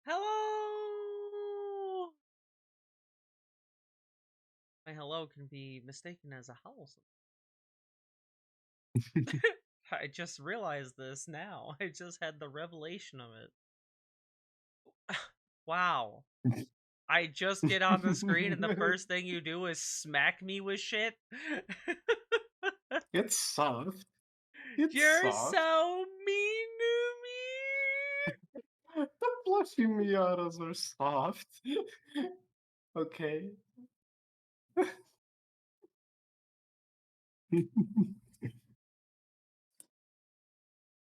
Hello! My hello can be mistaken as a howl. I just realized this now. I just had the revelation of it. Wow. I just get on the screen and the first thing you do is smack me with shit? It's soft. It's You're soft. so mean to me! The plushy Miatas are soft. Okay.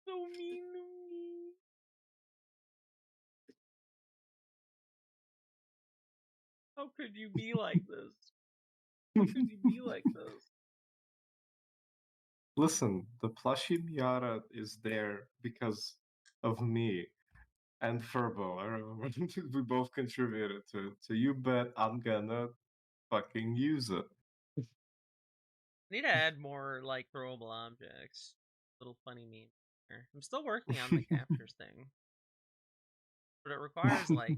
So mean to me. How could you be like this? How could you be like this? Listen, the plushy Miata is there because of me and Furbo. I remember we both contributed to it. So you bet I'm gonna fucking use it. Need to add more like throwable objects. Little funny meme here. I'm still working on the captures thing, but it requires like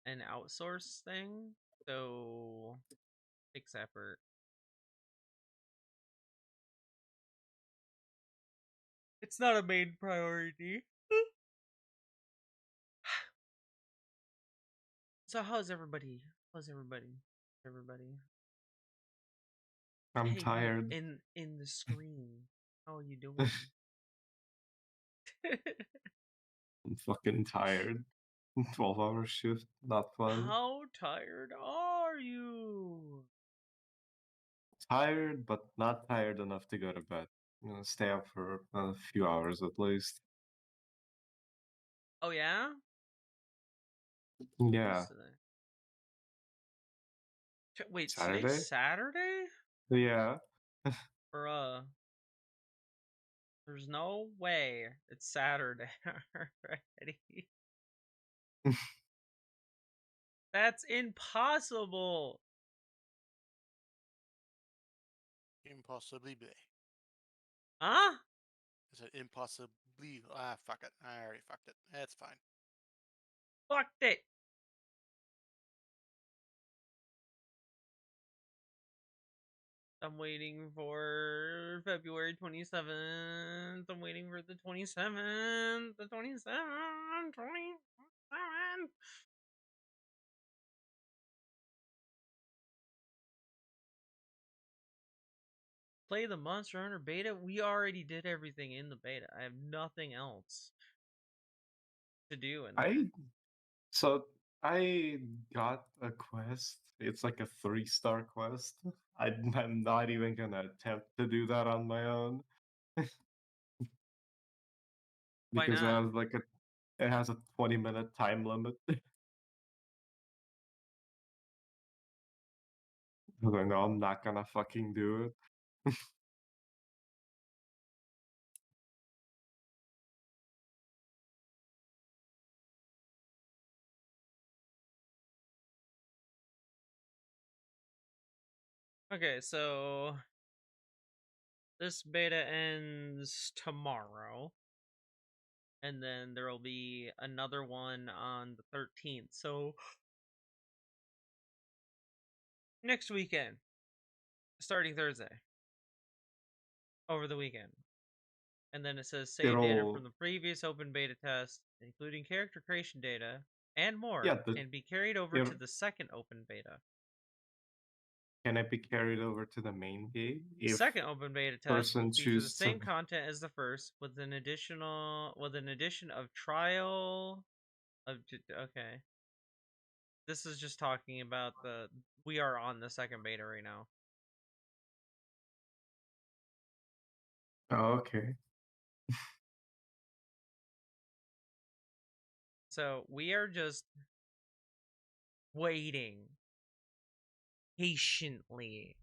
an outsource thing, so takes effort. It's not a main priority. So how's everybody? How's everybody? Everybody. I'm Hey, you tired. in the screen. How are you doing? I'm fucking tired. 12-hour shift, not fun. How tired are you? Tired, but not tired enough to go to bed. I'm gonna stay up for a few hours at least. Oh yeah? What's Yeah. today? Wait, today's Saturday? Saturday? Yeah. Bruh. There's no way it's Saturday already. That's impossible. Impossibly. Huh? Is it impossibly? Ah, fuck it. I already fucked it. That's fine. Fucked it. I'm waiting for February 27th. I'm waiting for the 27th. The 27th. 27th. Play the Monster Hunter beta. We already did everything in the beta. I have nothing else to do in there. I so I got a quest. It's like a 3-star quest. I'm not even gonna attempt to do that on my own Why because not? it has a 20-minute time limit. I don't know, I'm not gonna fucking do it. Okay, so this beta ends tomorrow, and then there will be another one on the 13th. So next weekend, starting Thursday, over the weekend. And then it says save data from It'll the previous open beta test, including character creation data and yeah, more, can be carried over it to the second open beta. can it be carried over to the main game The if second open beta test will person feature the chooses to same content as the first, with an addition of trial of okay. This is just talking about the we are on the second beta right now. Oh, okay. So we are just waiting patiently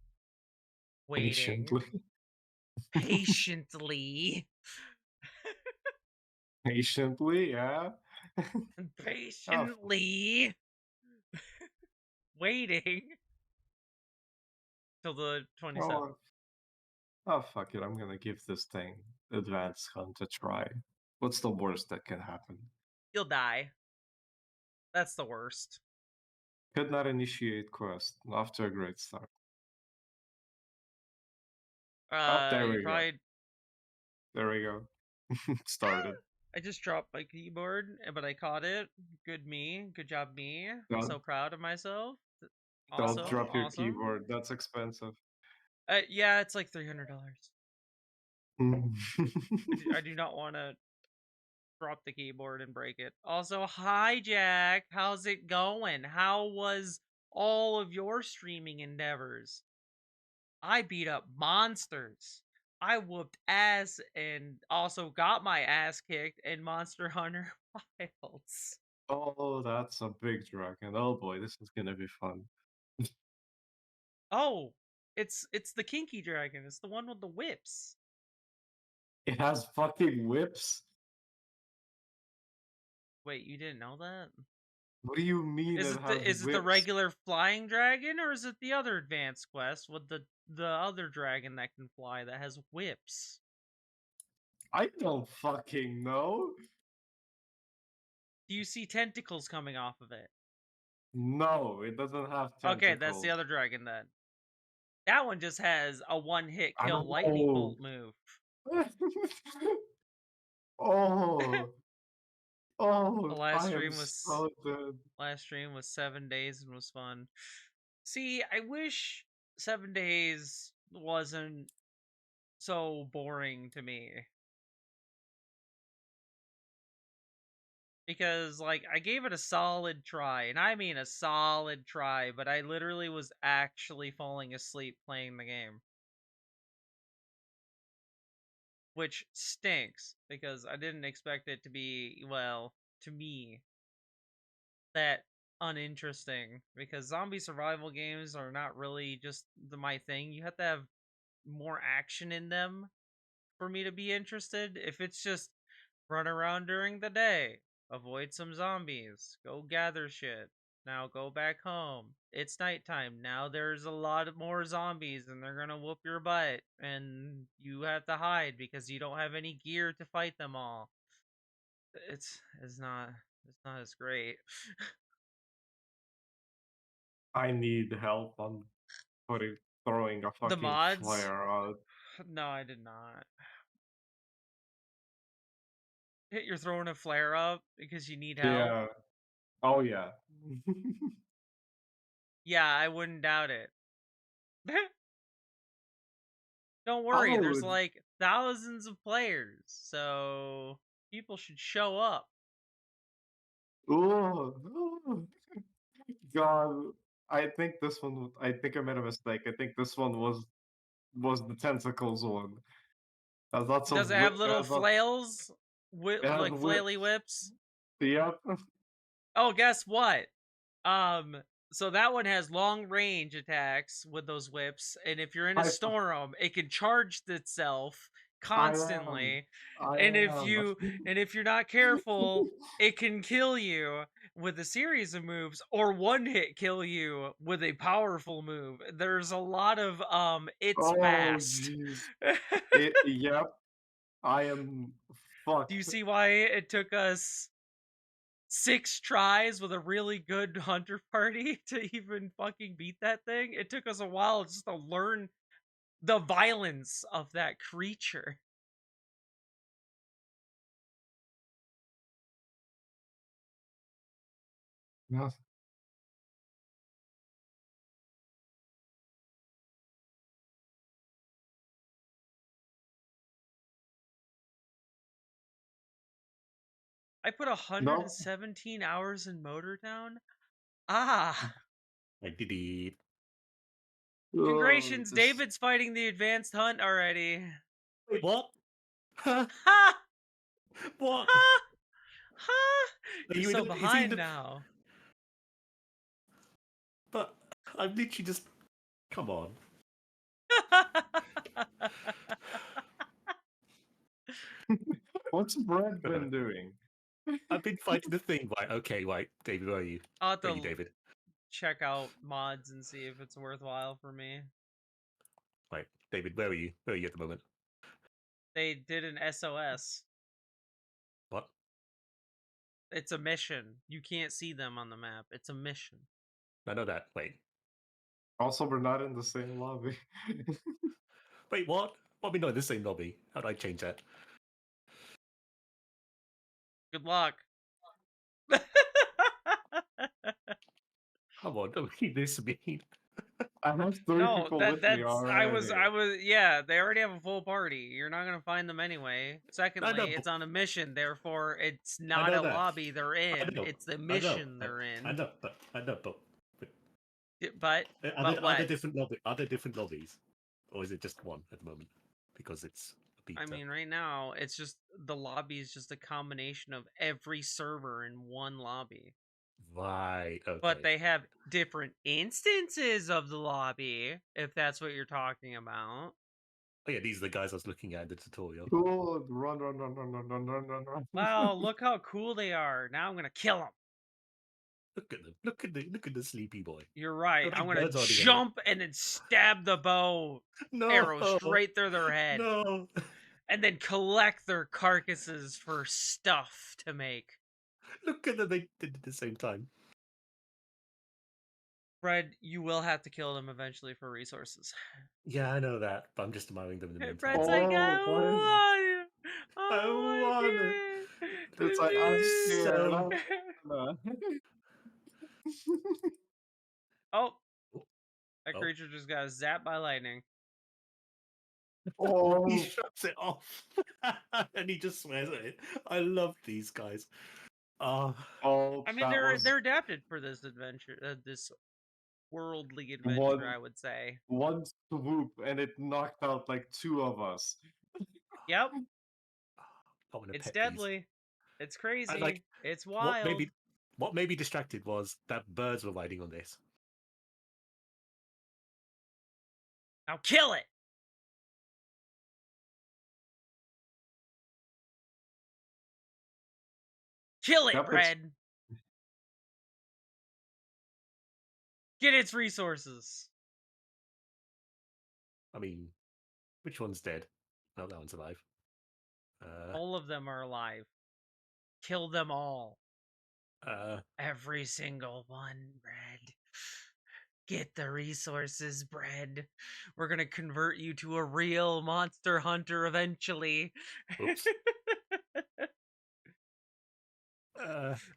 waiting Patiently. patiently Patiently, yeah. Oh, patiently waiting till the 27th. oh, oh, fuck it. I'm gonna give this thing Advanced Hunt a try. What's the worst that can happen? You'll die. That's the worst. Could not initiate quest after a great start. There You we go. probably. There we go. Started. I just dropped my keyboard, but I caught it. Good me. Good job, me. I'm Don't- so proud of myself. Don't Awesome. drop your awesome. keyboard. That's expensive. Yeah, it's like $300. I do not want to drop the keyboard and break it. Also, hi Jack. How's it going? How was all of your streaming endeavors? I beat up monsters. I whooped ass and also got my ass kicked in Monster Hunter Wilds. Oh, that's a big dragon. Oh boy, this is gonna be fun. Oh, it's the kinky dragon. It's the one with the whips. It has fucking whips? Wait, you didn't know that? What do you mean Is it it has the is it the whips? regular flying dragon or is it the other advanced quest with the other dragon that can fly that has whips? I don't fucking know. Do you see tentacles coming off of it? No, it doesn't have tentacles. Okay, that's the other dragon then. That one just has a one-hit I kill don't lightning know. bolt move. Oh, The oh, last I am stream was so dead. last stream was 7 days and was fun. See, I wish 7 days wasn't so boring to me. Because like I gave it a solid try, and I mean a solid try, but I literally was actually falling asleep playing the game. Which stinks because I didn't expect it to be, well, to me, that uninteresting because zombie survival games are not really just my thing. You have to have more action in them for me to be interested. If it's just run around during the day, avoid some zombies, go gather shit, now go back home. It's nighttime. Now there's a lot of more zombies and they're gonna whoop your butt and you have to hide because you don't have any gear to fight them all. It's not as great. I need help on throwing a The fucking mods? flare out. No, I did not. You're throwing a flare up because you need help? Yeah. Oh yeah. Yeah, I wouldn't doubt it. Don't I worry, there's would. like thousands of players, so people should show up. Oh, God. I think this one. I think I made a mistake. I think this one was the tentacles one. Has lots Does of it have whip. little flails? It has Like flaily whips. whips? Yep. Oh, guess what? Um, so that one has long range attacks with those whips, and if you're in a I storm, it can charge itself I am. constantly. I And am. if you're not careful, it can kill you with a series of moves or one hit kill you with a powerful move. There's a lot of it's Oh fast. jeez. Yep. I am fucked. Do you see why it took us 6 tries with a really good hunter party to even fucking beat that thing? It took us a while just to learn the violence of that creature. Yes. I put No. 117 hours in Motortown. Ah, I did it. congratulations, This- David's fighting the advanced hunt already. Wait, what? Huh? Ha! What? Ha! Ha! Are You're you in so the- is he in behind the- now. But I'm literally just. Come on. What's Brad been doing? I've been fighting the thing. Right, okay, right. David, where are you? I'll have Where are you, to David? check out mods and see if it's worthwhile for me. Right, David, where are you? Where are you at the moment? They did an SOS. What? It's a mission. You can't see them on the map. It's a mission. I know that. Wait, Also, we're not in the same lobby. wait, what? What? We not in the same lobby. How do I change that? Good luck. Come on, don't be this mean. I have 3 No, people with me that's already. I was yeah, they already have a full party. You're not gonna find them anyway. Secondly, it's but- on a mission, therefore it's not know a that. lobby they're in. know, It's the I know, mission but- they're in. I know, but But are there what? different Are there different lobbies, or is it just one at the moment? Because it's a beta. I mean, right now it's just the lobby is just a combination of every server in one lobby. Right. Okay. But they have different instances of the lobby, if that's what you're talking about. Oh yeah, these are the guys I was looking at in the tutorial. Cool. Run, run, run, run, run, run, run, run, run. Wow, look how cool they are. Now I'm gonna kill them. Look at them. Look at the sleepy boy. You're right. How I'm many gonna birds are together? jump and then stab the bow No. arrow straight through their head. No. And then collect their carcasses for stuff to make. Look at them. They did it at the same time. Fred, you will have to kill them eventually for resources. Yeah, I know that, but I'm just admiring them in the Hey, meantime. Fred's like, I Oh, what is- want it. I want it. It's like, I'm scared. So- I'm- Oh, Oh. that Oh. creature just got zapped by lightning. Oh, He shuts it off, and he just swears at it. I love these guys. Oh, oh, I mean, that was they're adapted for this adventure, this worldly adventure, One- I would say. one swoop and it knocked out like 2 of us. Yep, I want to it's pet these. deadly. It's crazy. like, It's wild. What made me distracted was that birds were riding on this. Now kill it. Kill it, Yep, it's- Red. Get its resources. I mean, which one's dead? No, that one's alive. All of them are alive. Kill them all. Every Single one, Bread. Get the resources, Bread. We're gonna convert you to a real monster hunter eventually. Oops.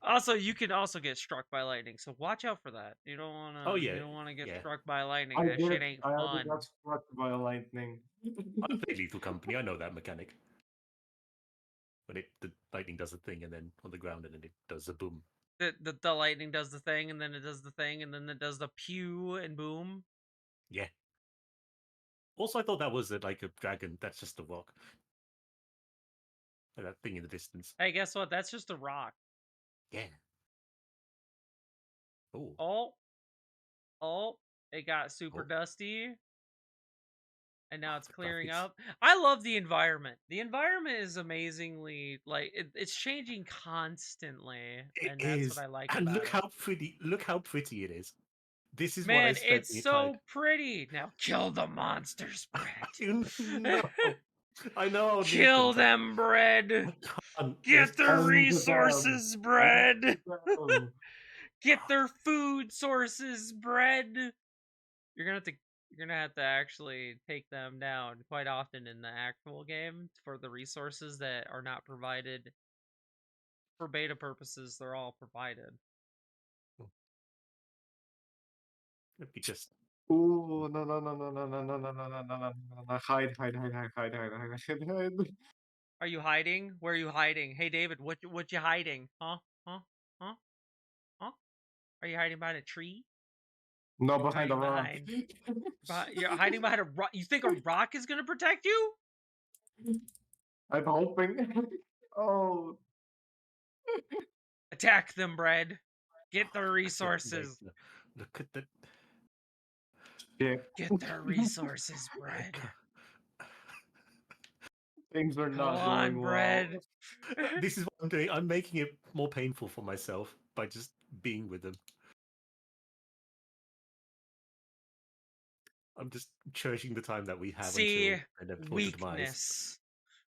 Also, you can also get struck by lightning, so watch out for that. You don't wanna. Oh, yeah, You don't wanna get yeah. struck by lightning. I That shit did. ain't I already fun. got struck by a lightning. I play Lethal Company. I know that mechanic. When the lightning does a thing, and then on the ground, and then it does a boom. The lightning does the thing, and then it does the thing, and then it does the pew and boom. Yeah. Also, I thought that was like a dragon. That's just a rock. Like that thing in the distance. Hey, guess what? That's just a rock. Yeah. Oh. Oh, it got super Oh. dusty. And now it's the clearing graphics. up. I love the environment. The environment is amazingly like it's changing constantly, It and that's is. what I like And about look it. how pretty. Look how pretty it is. This is what I Man, spent it's the so entire. pretty. Now kill the monsters, Brett. No. I know. I'll need Kill to- them, Bread. I can't. Get their tons of them. resources, Bread. Oh, Get their food sources, Bread. You're gonna have to actually take them down quite often in the actual game for the resources that are not provided for beta purposes. They're all provided. Let me just. Ooh, no, no, no, no, no, no, no, no, no, no, no, no, no, no, hide, hide, hide, hide, hide, hide, hide, hide. Are you hiding? Where are you hiding? Hey David, what you hiding? Huh? Huh? Huh? Huh? Are you hiding behind a tree? No, behind the Hiding rock. You're hiding behind a rock. You think a rock is gonna protect you? I'm hoping. Oh, Attack them, Bread. Get their resources. Look at the. yeah, Get their resources, Bread. things are Go not on, going Bread. well. This is what I'm doing. I'm making it more painful for myself by just being with them. I'm just cherishing the time that we have See, until their total demise.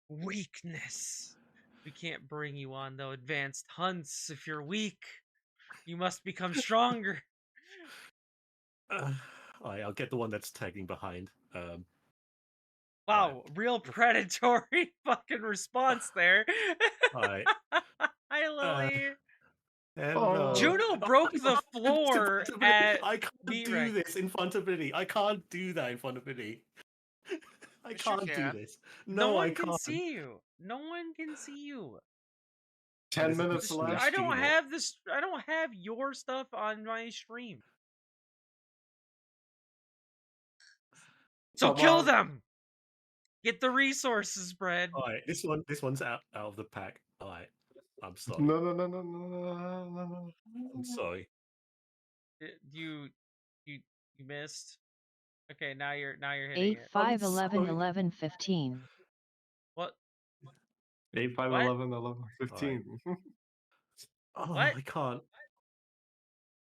Weakness. Weakness. We can't bring you on the advanced hunts if you're weak. You must become stronger. Alright, I'll get the one that's tagging behind. Wow, real predatory fucking response there. Alright. Hi, Lily. Hello. Juno broke the It's floor impossibility. at I can't Meat do Rex. this in front of Vinny. I can't do that in front of Vinny. I Yes, you can't do can. this. No No, I one can can't. see you. No one can see you. 10 This is minutes the left. I don't streamer. have this. I don't have your stuff on my stream. So Come kill on. them. Get the resources, Bread. Alright, this one's out of the pack. Alright. I'm sorry. No, no, no, no, no, no, no, no. I'm sorry. You missed. Okay, now you're hitting 8, it. 5, I'm 11, sorry. 11, 15. What? 8, 5, What? 11, 11, 15. Oh, What? I can't.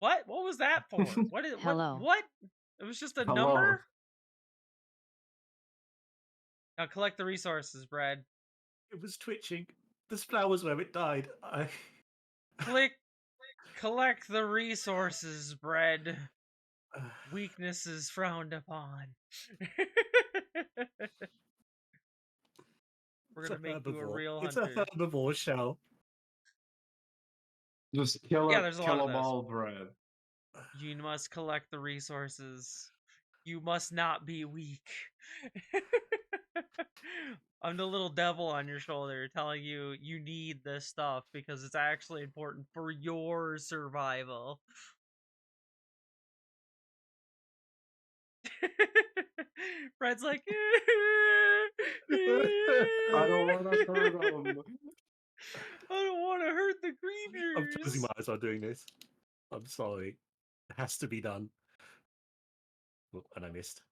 What? What was that for? What is Hello. what? It was just a Hello. number? Now collect the resources, Brad. It was twitching. There's flowers where it died. Collect the resources, Brad. Weakness is frowned upon. We're gonna make you a real It's hunter. a herbivore shell. Just kill Yeah, it. there's a lot Kill of them those. all, Brad. You must collect the resources. You must not be weak. I'm the little devil on your shoulder telling you you need this stuff because it's actually important for your survival. Fred's like, I don't want to hurt them. I don't want to hurt the I'm closing grievers. my eyes while doing this. I'm sorry. It has to be done. Oh, and I missed.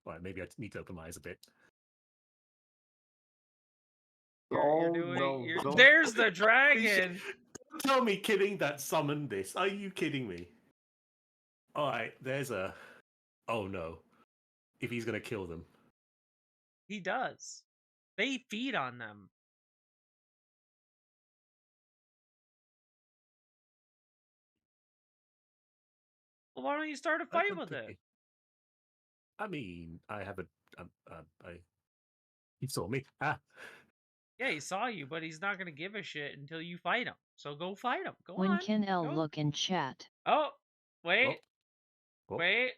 Right, maybe I need to open my eyes a bit. Oh, You're doing. no, don't. There's the dragon. Don't tell me kidding that summoned this. Are you kidding me? Alright, there's a... Oh no. If he's gonna kill them. He does. They feed on them. Well, why don't you start a fight with it? I mean, I have a... He saw me. Ah. Yeah, he saw you, but he's not gonna give a shit until you fight him. So go fight him. Go When on. can L Go. look in chat? Oh, wait. Oh. Wait.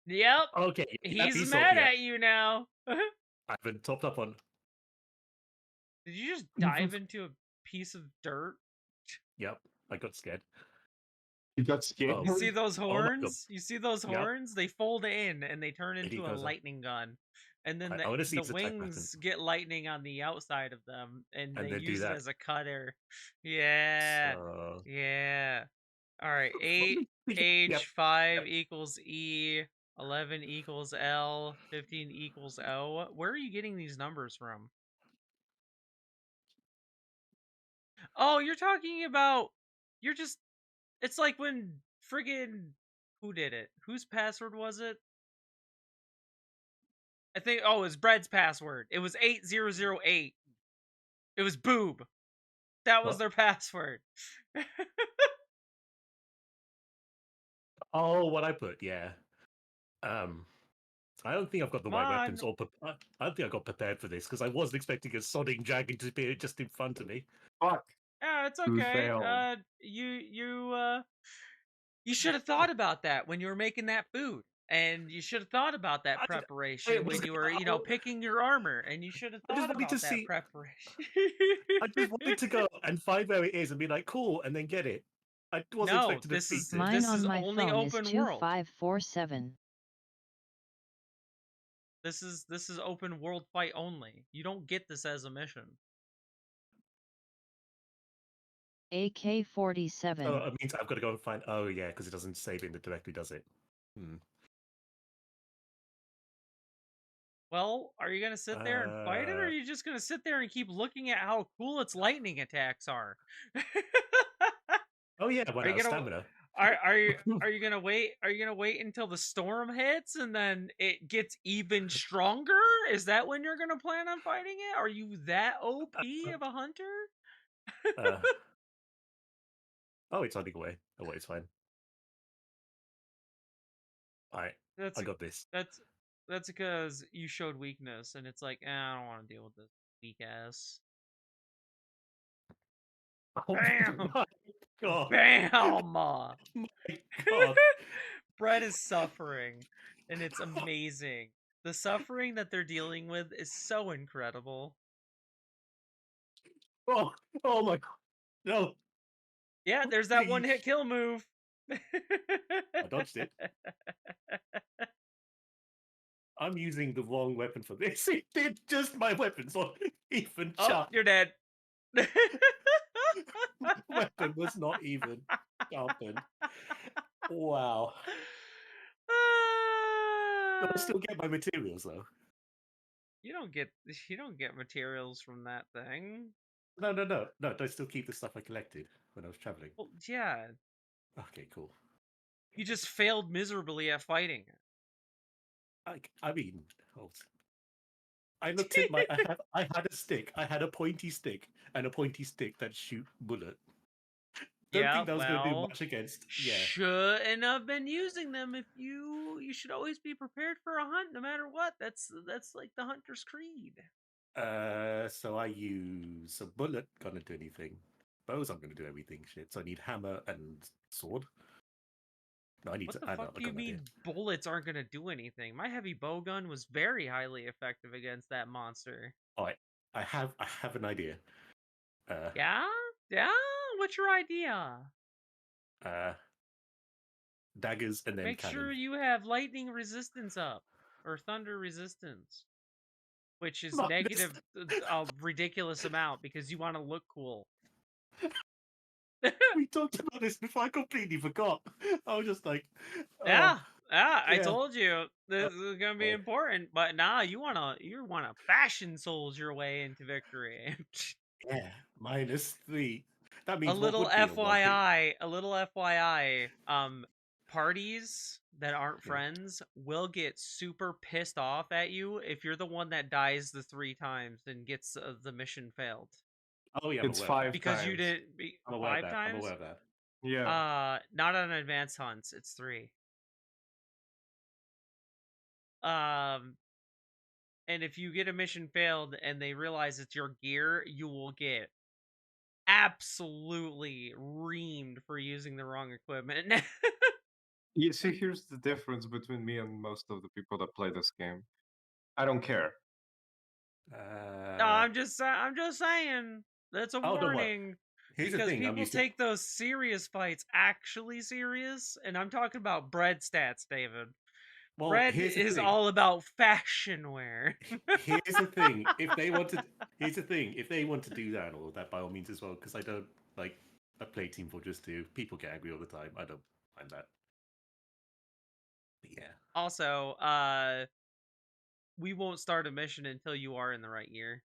Yep. Okay. He's mad at you now. I've been topped up on... Did you just dive into a piece of dirt? Yep, I got scared. You got scared? Oh. You see those my God. horns? You see those Yep. horns? They fold in and they turn And he into a goes up. lightning gun. And then I wanna see the its attack wings get lightning on the outside of them, and And they they do use it that. as a cutter. Yeah. So... Yeah. All right. 8 H, Yep. 5 equals E, 11 equals L, 15 equals O. Where are you getting these numbers from? Oh, you're talking about. You're just. It's like when friggin'. Who did it? Whose password was it? I think. Oh, it was Bread's password. It was 8008. It was boob. That was What? their password. Oh, what I put, yeah. I don't think I've got the Come right on. weapons. I don't think I got prepared for this because I wasn't expecting a sodding dragon to appear just in front of me. Fuck. Yeah, it's You okay. failed. You should have thought about that when you were making that food. And you should have thought about that I did- preparation it was- when you were, picking your armor. And you should have I just thought wanted about to that see- preparation. I just wanted to go and find where it is and be like, cool, and then get it. I wasn't No, expecting to this beat is- it. Mine This on my only phone is open world. 2547. This is open world fight only. You don't get this as a mission. AK-47. Oh, it means I've got to go and find... Oh, yeah, because it doesn't save it directly, does it? Well, are you gonna sit there and fight it, or are you just gonna sit there and keep looking at how cool its lightning attacks are? Oh, yeah, what Are you else? gonna- Stamina. Are you gonna wait? Are you gonna wait until the storm hits and then it gets even stronger? Is that when you're gonna plan on fighting it? Are you that OP of a hunter? Uh, oh, it's running away. Oh, wait, it's fine. Alright, That's I got this. that's because you showed weakness, and it's like, I don't want to deal with this weak ass. Oh Bam! my god! Bam! My god! Brett is suffering, and it's amazing. The suffering that they're dealing with is so incredible. Oh, oh my god! No, Yeah, there's that Please. one-hit kill move. I dodged it. I'm using the wrong weapon for this. It did just my weapon's not even Oh, sharp. you're dead. My weapon was not even sharpened. Wow. Do I still get my materials though? You don't get materials from that thing. No. Do I still keep the stuff I collected when I was traveling? Well, yeah, Okay, cool. you just failed miserably at fighting it. I mean, I looked at my. I had a stick. I had a pointy stick and a pointy stick that shoot bullet. Don't Yeah, think that was going to do well, much against. Yeah. shouldn't have been using them. If you should always be prepared for a hunt, no matter what. That's like the hunter's creed. So I use a bullet. Gonna do anything? Bows. I'm gonna do everything. Shit. So I need hammer and sword. No, I need What to. the I know. fuck I do you got an idea. mean bullets aren't gonna do anything? My heavy bow gun was very highly effective against that monster. All right. I have an idea. Yeah? Yeah? What's your idea? Daggers and then Make cannon. sure you have lightning resistance up. Or thunder resistance. Which is Not this- negative a ridiculous amount because you want to look cool. We talked about this before. I completely forgot. I was just like, oh, Yeah, I yeah. told you this is gonna be boy. important. But nah, you wanna fashion souls your way into victory. Yeah, -3. That means a what little would be a 1 hit? FYI, parties that aren't Yeah. friends will get super pissed off at you if you're the one that dies the 3 times and gets the mission failed. Oh yeah, I'm It's aware of that. 5 Because you times. did I'm aware of 5 that. I'm times? aware of that. Yeah. Not on advanced hunts, it's 3. And if you get a mission failed and they realize it's your gear, you will get absolutely reamed for using the wrong equipment. You see, here's the difference between me and most of the people that play this game. I don't care. No, I'm just saying. That's a Oh, don't worry. warning. Here's the Because thing. I'm people used to. take those serious fights actually serious, and I'm talking about bread stats, David. Well, Bread here's the is thing. all about fashion wear. Here's the thing. If they want to, here's the thing. If they want to do that and all of that, by all means as well. Because I don't like. I play Team Fortress 2. People get angry all the time. I don't mind that. But yeah. Also, we won't start a mission until you are in the right gear.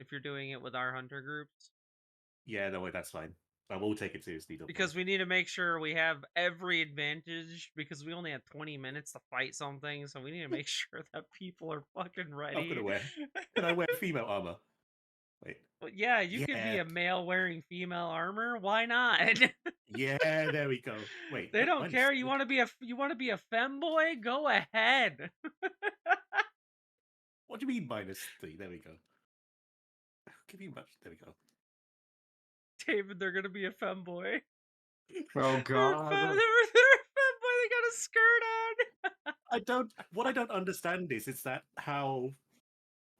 If you're doing it with our hunter groups. Yeah, no way. That's fine. I will take it seriously. Don't Because worry. we need to make sure we have every advantage because we only have 20 minutes to fight something, so we need to make sure that people are fucking ready. I'm gonna wear. Can I wear female armor? Wait. Well, yeah, you could be Yeah. a male wearing female armor. Why not? Yeah, there we go. Wait. They don't mine's care. You good. want to be a femboy? Go ahead. What do you mean -3? There we go. Give you much. There we go. David, they're gonna be a femboy. Oh They're god. a femboy. They got a skirt on. What I don't understand is that how.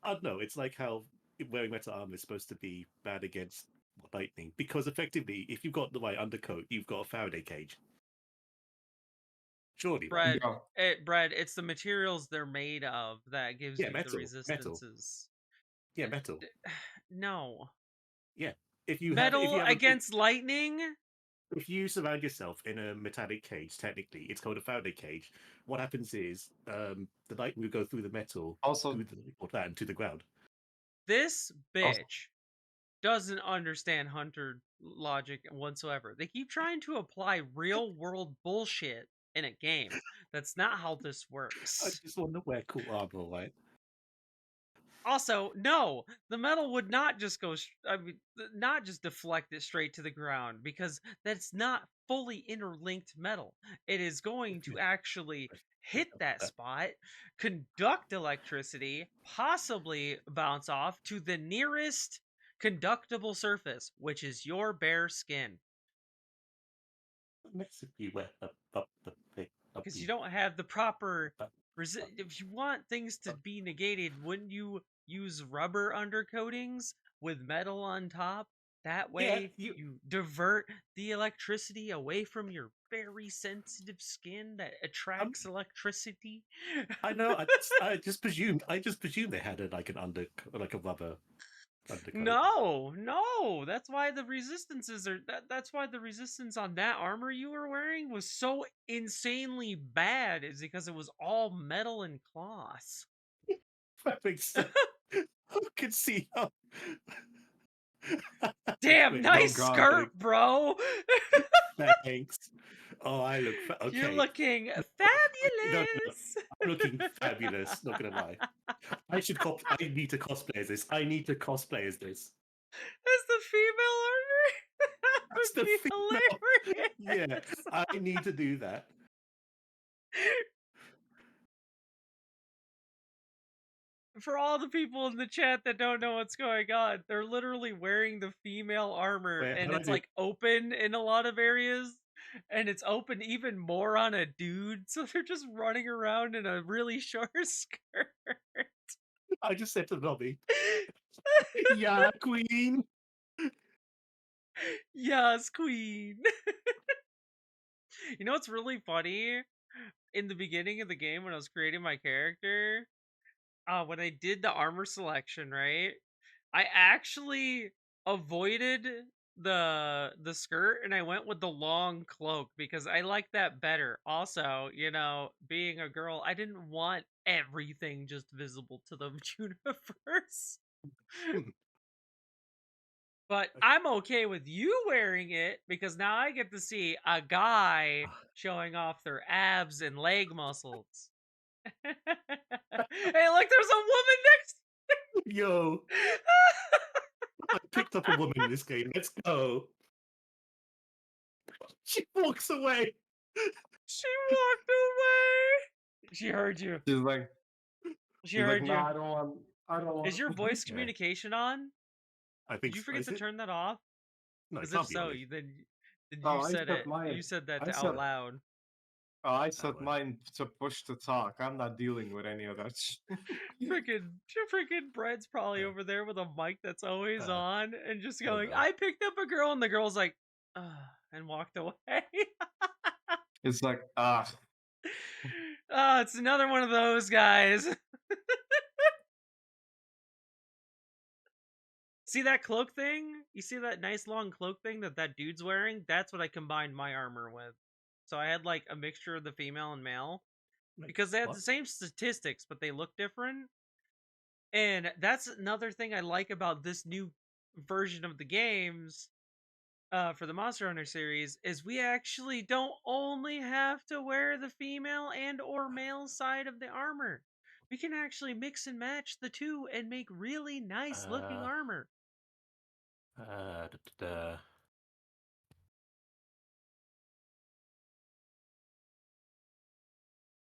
I don't know. It's like how wearing metal armor is supposed to be bad against lightning because effectively, if you've got the right undercoat, you've got a Faraday cage. Surely, right? Bread, bread. It's the materials they're made of that gives Yeah, you metal, the metal. resistances. Yeah, metal. No. Yeah, if you Metal have against lightning? if you surround yourself in a metallic cage, technically it's called a Faraday cage. What happens is the lightning will go through the metal, Also, through the land to the ground. This bitch doesn't understand hunter logic whatsoever. They keep trying to apply real world bullshit in a game. That's not how this I works. just want to wear cool armor, right? Also, no, the metal would not just go, not just deflect it straight to the ground, because that's not fully interlinked metal. It is going to actually hit that spot, conduct electricity, possibly bounce off to the nearest conductible surface, which is your bare skin. What makes it be wet up the thing? Because you don't have the proper if you want things to be negated, wouldn't you use rubber undercoatings with metal on top? That way you divert the electricity away from your very sensitive skin that attracts electricity. I know. I just presumed they had a rubber undercoat. No, that's why the resistances are that's why the resistance on that armor you were wearing was so insanely bad, is because it was all metal and cloth. That makes sense. I can see how. Damn, Wait, nice oh God, skirt, bro. Thanks. Oh, I look okay. You're looking No, fabulous. I'm looking fabulous. Not gonna lie. I need to cosplay as this. I need to cosplay as this. That's the female armor. That That's would the be female. hilarious. Yeah, I need to do that. For all the people in the chat that don't know what's going on, they're literally wearing the female armor, Wait, and how it's do I do- like open in a lot of areas, and it's open even more on a dude, so they're just running around in a really short skirt. I just said to Robbie, "Yeah, queen." Yes, queen. You know what's really funny? In the beginning of the game, when I was creating my character, when I did the armor selection, right, I actually avoided the skirt and I went with the long cloak because I like that better. Also, being a girl, I didn't want everything just visible to the universe. But I'm okay with you wearing it because now I get to see a guy showing off their abs and leg muscles. Hey, look, there's a woman next. Yo, I picked up a woman in this game. Let's go. She walks away. She walked away. She heard you. She's like, She heard no, you. I don't want. Is your voice Yeah. communication on? I think. Did you forget is to it? turn that off? No, it Because can't if be so, on it. then you Oh, I said set it. mine. You said that I out said- loud. I set well. mine to push to talk. I'm not dealing with any of that shit. Freaking Brett's probably Yeah. over there with a mic that's always on and just oh going, no. I picked up a girl, and the girl's like, and walked away. It's like, It's another one of those guys. See that cloak thing? You see that nice long cloak thing that dude's wearing? That's what I combined my armor with. So I had like a mixture of the female and male. Wait, Because they had what? the same statistics, but they look different. And that's another thing I like about this new version of the games for the Monster Hunter series is we actually don't only have to wear the female and or male side of the armor. We can actually mix and match the two and make really nice looking armor.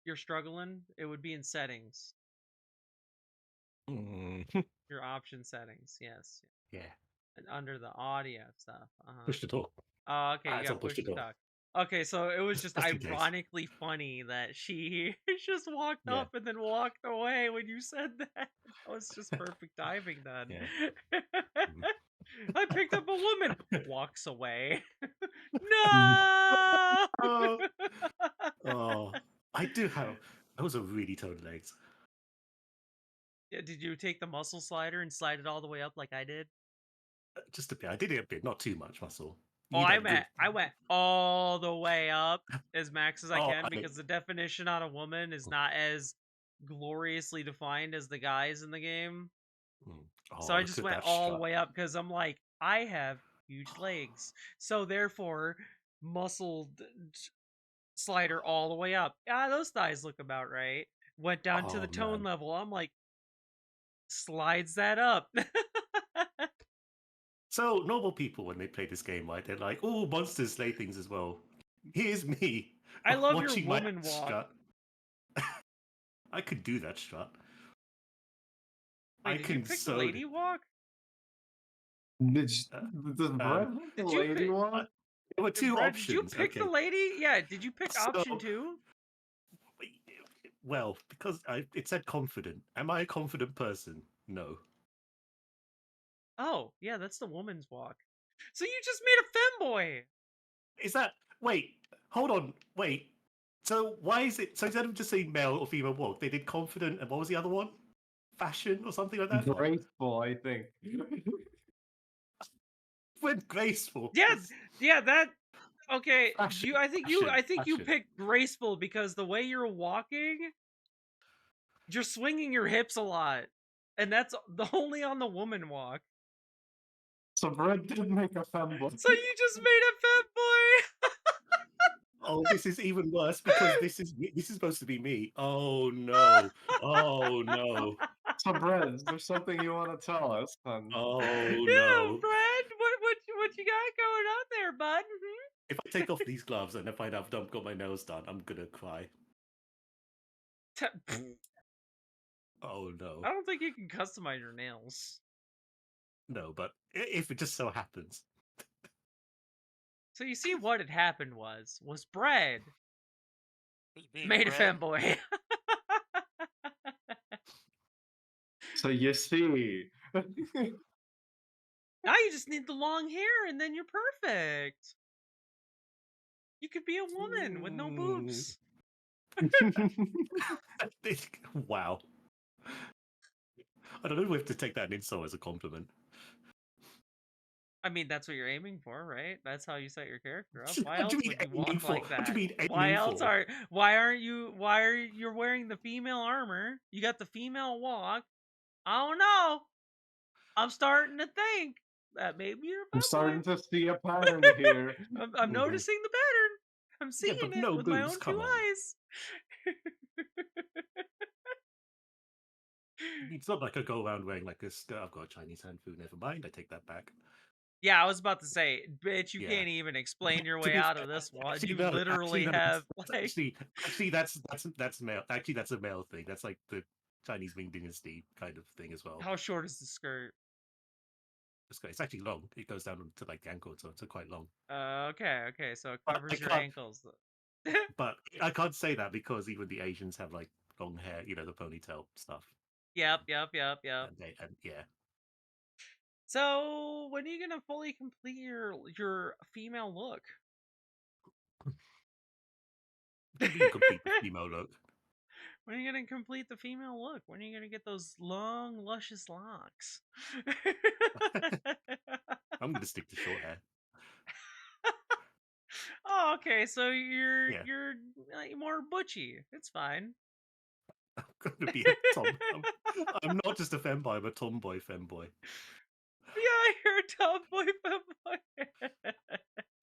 You're struggling? It would be in settings. Your option settings, yes. Yeah. And under the audio stuff. Push to talk. Oh, okay, you it's got on push push to to talk. talk. Okay, so it was just Just in case. ironically funny that she just walked Yeah. up and then walked away when you said that. That was just perfect timing then. Yeah. I picked up a woman. Walks away. No! Oh, I do have. Those are really toned legs. Yeah, did you take the muscle slider and slide it all the way up like I did? Just a bit. I did it a bit, not too much muscle. Oh, You I did good. went all the way up as max as I Oh, can I- because the definition on a woman is not as gloriously defined as the guys in the game. Mm. So Oh, I look just at went that all the shot. way up because I'm like, I have huge legs, so therefore muscled slider all the way up. Ah, those thighs look about right. Went down to the Oh, tone man. level. I'm like, slides that up. So normal people, when they play this game, right, they're like, "Oh, monsters slay things as well." Here's me. I love your watching my woman walk. strut. I could do that strut. Wait, I did can you pick the so. lady walk? Does Brad have the Did you lady pick- one? There were two Brad, options. did you pick okay. the lady? Yeah, did you pick option So- 2? Well, because it said confident. Am I a confident person? No. Oh, yeah, that's the woman's walk. So you just made a femboy. Is that? Wait. Hold on. Wait. So why is it? So instead of just saying male or female walk, they did confident, and what was the other one? Fashion or something like that. Graceful, I think. When graceful. Yeah, It's- yeah, that. Okay, Fashion, I think you fashion. picked graceful because the way you're walking, you're swinging your hips a lot, and that's only on the woman walk. So Brad did make a femboy. So you just made a femboy. Oh, this is even worse because this is supposed to be me. Oh no! Oh no! So Brad, is there something you want to tell us? Oh Yeah, no! Brad, what you got going on there, bud? Mhm. If I take off these gloves and I find out I've got my nails done, I'm gonna cry. Oh no! I don't think you can customize your nails. No, but if it just so happens. So you see what had happened was Brad Was being made a bred. femboy. So you see. Now you just need the long hair and then you're perfect. You could be a woman with no boobs. Wow. I don't know if we have to take that insult as a compliment. I mean, that's what you're aiming for, right? That's how you set your character up. What Why do else you would mean you aiming walk for? like that? What do you mean Why aiming else for? why are you wearing the female armor? You got the female walk. I don't know. I'm starting to think that maybe you're a I'm femboy. starting to see a pattern here. I'm noticing the pattern. I'm seeing but it no with my boobs, own come two on. eyes. It's not like I go around wearing like a skirt. I've got a Chinese hand food. Never mind. I take that back. Yeah, I was about to say, bitch, you Yeah. can't even explain your To way be out fair, of this one. actually, You no, literally actually, no, have that's like actually that's male. Actually, that's a male thing. That's like the Chinese Ming Dynasty kind of thing as well. how short is the skirt? It's actually long. It goes down to like the ankle, so it's quite long. Okay, so it But I covers your can't- ankles. But I can't say that because even the Asians have like long hair. You know, the ponytail stuff. Yep. And yeah. So when are you gonna fully complete your female look? What do you mean complete the female look? When are you gonna complete the female look? When are you gonna get those long, luscious locks? I'm gonna stick to short hair. Oh, okay. So you're Yeah. like, more butchy. It's fine. I'm gonna be a tom. I'm not just a femboy, I'm a tomboy femboy. Yeah, you're a tomboy femboy.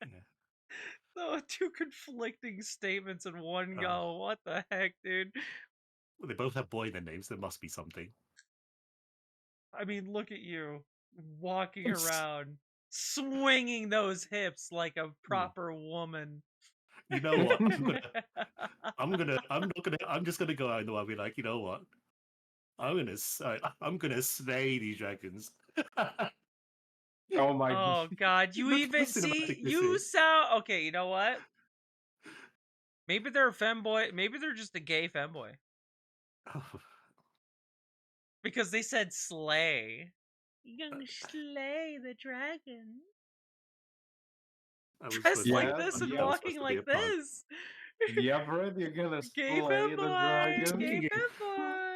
Yeah. So two conflicting statements in one Oh. go. What the heck, dude? Well, they both have boy in their names. There must be something. I mean, look at you walking It's- around, swinging those hips like a proper woman. You know what? I'm just gonna go out and I'll be like, you know what? I'm gonna slay these dragons. Oh my Oh God, you Look how even see cinematic this you is. sound okay. You know what? Maybe they're a femboy. Maybe they're just a gay femboy because they said slay. You're gonna slay the dragon. I was Dressed supposed to- like Yeah, this and yeah. walking supposed to be like a pun. this. Yeah, Brad, you're gonna Gay slay the femboy. dragon. Gay Yeah. femboy.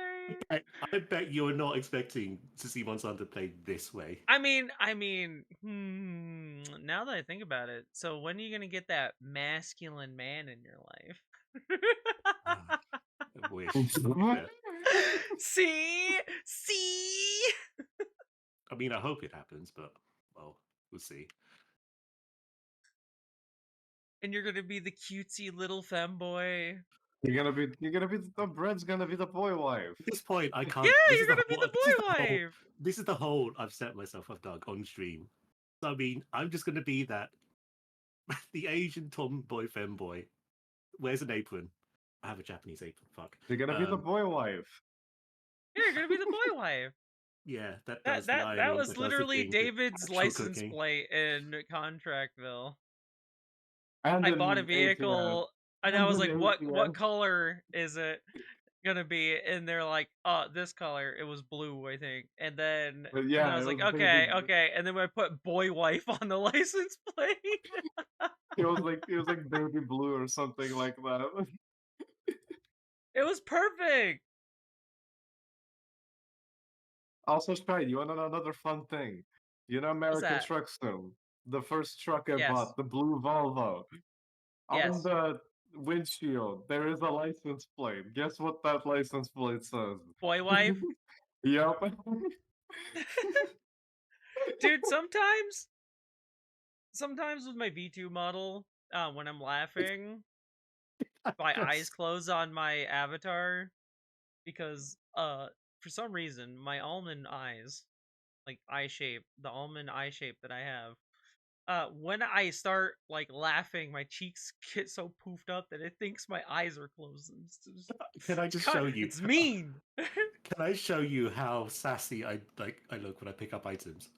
I bet you're not expecting to see Monsanto play this way. I mean, now that I think about it, so when are you gonna get that masculine man in your life? I wish. Yeah. See? I mean, I hope it happens, but Well, we'll see. And you're gonna be the cutesy little femboy. You're gonna be the bread's gonna be the boy wife. At this point, I Yeah, can't. This you're is the gonna be whole. the This is boy the whole. wife. This is the whole. I've set myself up, Doug, on stream. So I mean, I'm just gonna be that the Asian tomboy femboy. Wears an apron. I have a Japanese apron. Fuck. You're gonna be the boy wife. Yeah, you're gonna be the boy wife. Yeah, that That does the that ironing. that was does the literally thing, the David's actual license cooking. plate in Contractville. And I bought a in ATM. vehicle, and I And was in like, "What ATM. color is it gonna be?" And they're like, "Oh, this color." It was blue, I think. And then But and yeah, I was it like, was "Okay, baby. okay." And then when I put boy wife on the license plate, It was like baby blue or something like that. it was perfect. Also, Sprite, you wanna know another fun thing? You know American that? Truck Sim? The first truck I Yes. bought, the blue Volvo. On Yes. the windshield, there is a license plate. Guess what that license plate says? Boy wife. Yep. Dude, sometimes with my V2 model, when I'm laughing, my eyes close on my avatar because for some reason my almond eyes, like eye shape, the almond eye shape that I have, when I start like laughing, my cheeks get so poofed up that it thinks my eyes are closed. Can I just show you? It's mean. Can I show you how sassy I look when I pick up items?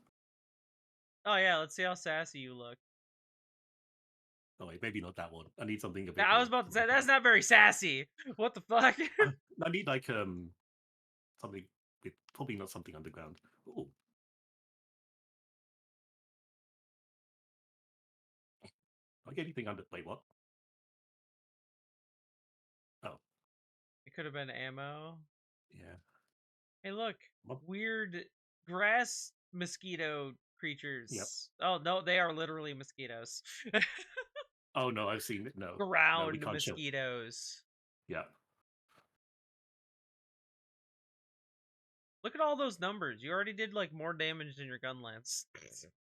Oh yeah, let's see how sassy you look. Oh wait, maybe not that one. I need something a bit. I was more about to say like that's not very sassy. What the fuck? I need like something with probably not something underground. Ooh. I get anything under? Wait, what? Oh, It could have been ammo. yeah. Hey, look, What? weird grass mosquito creatures. Yep. Oh no, they are literally mosquitoes. Oh no, I've seen it. No, no, we Ground can't show. mosquitoes. Yeah. Look at all those numbers. You already did like more damage than your gun lance.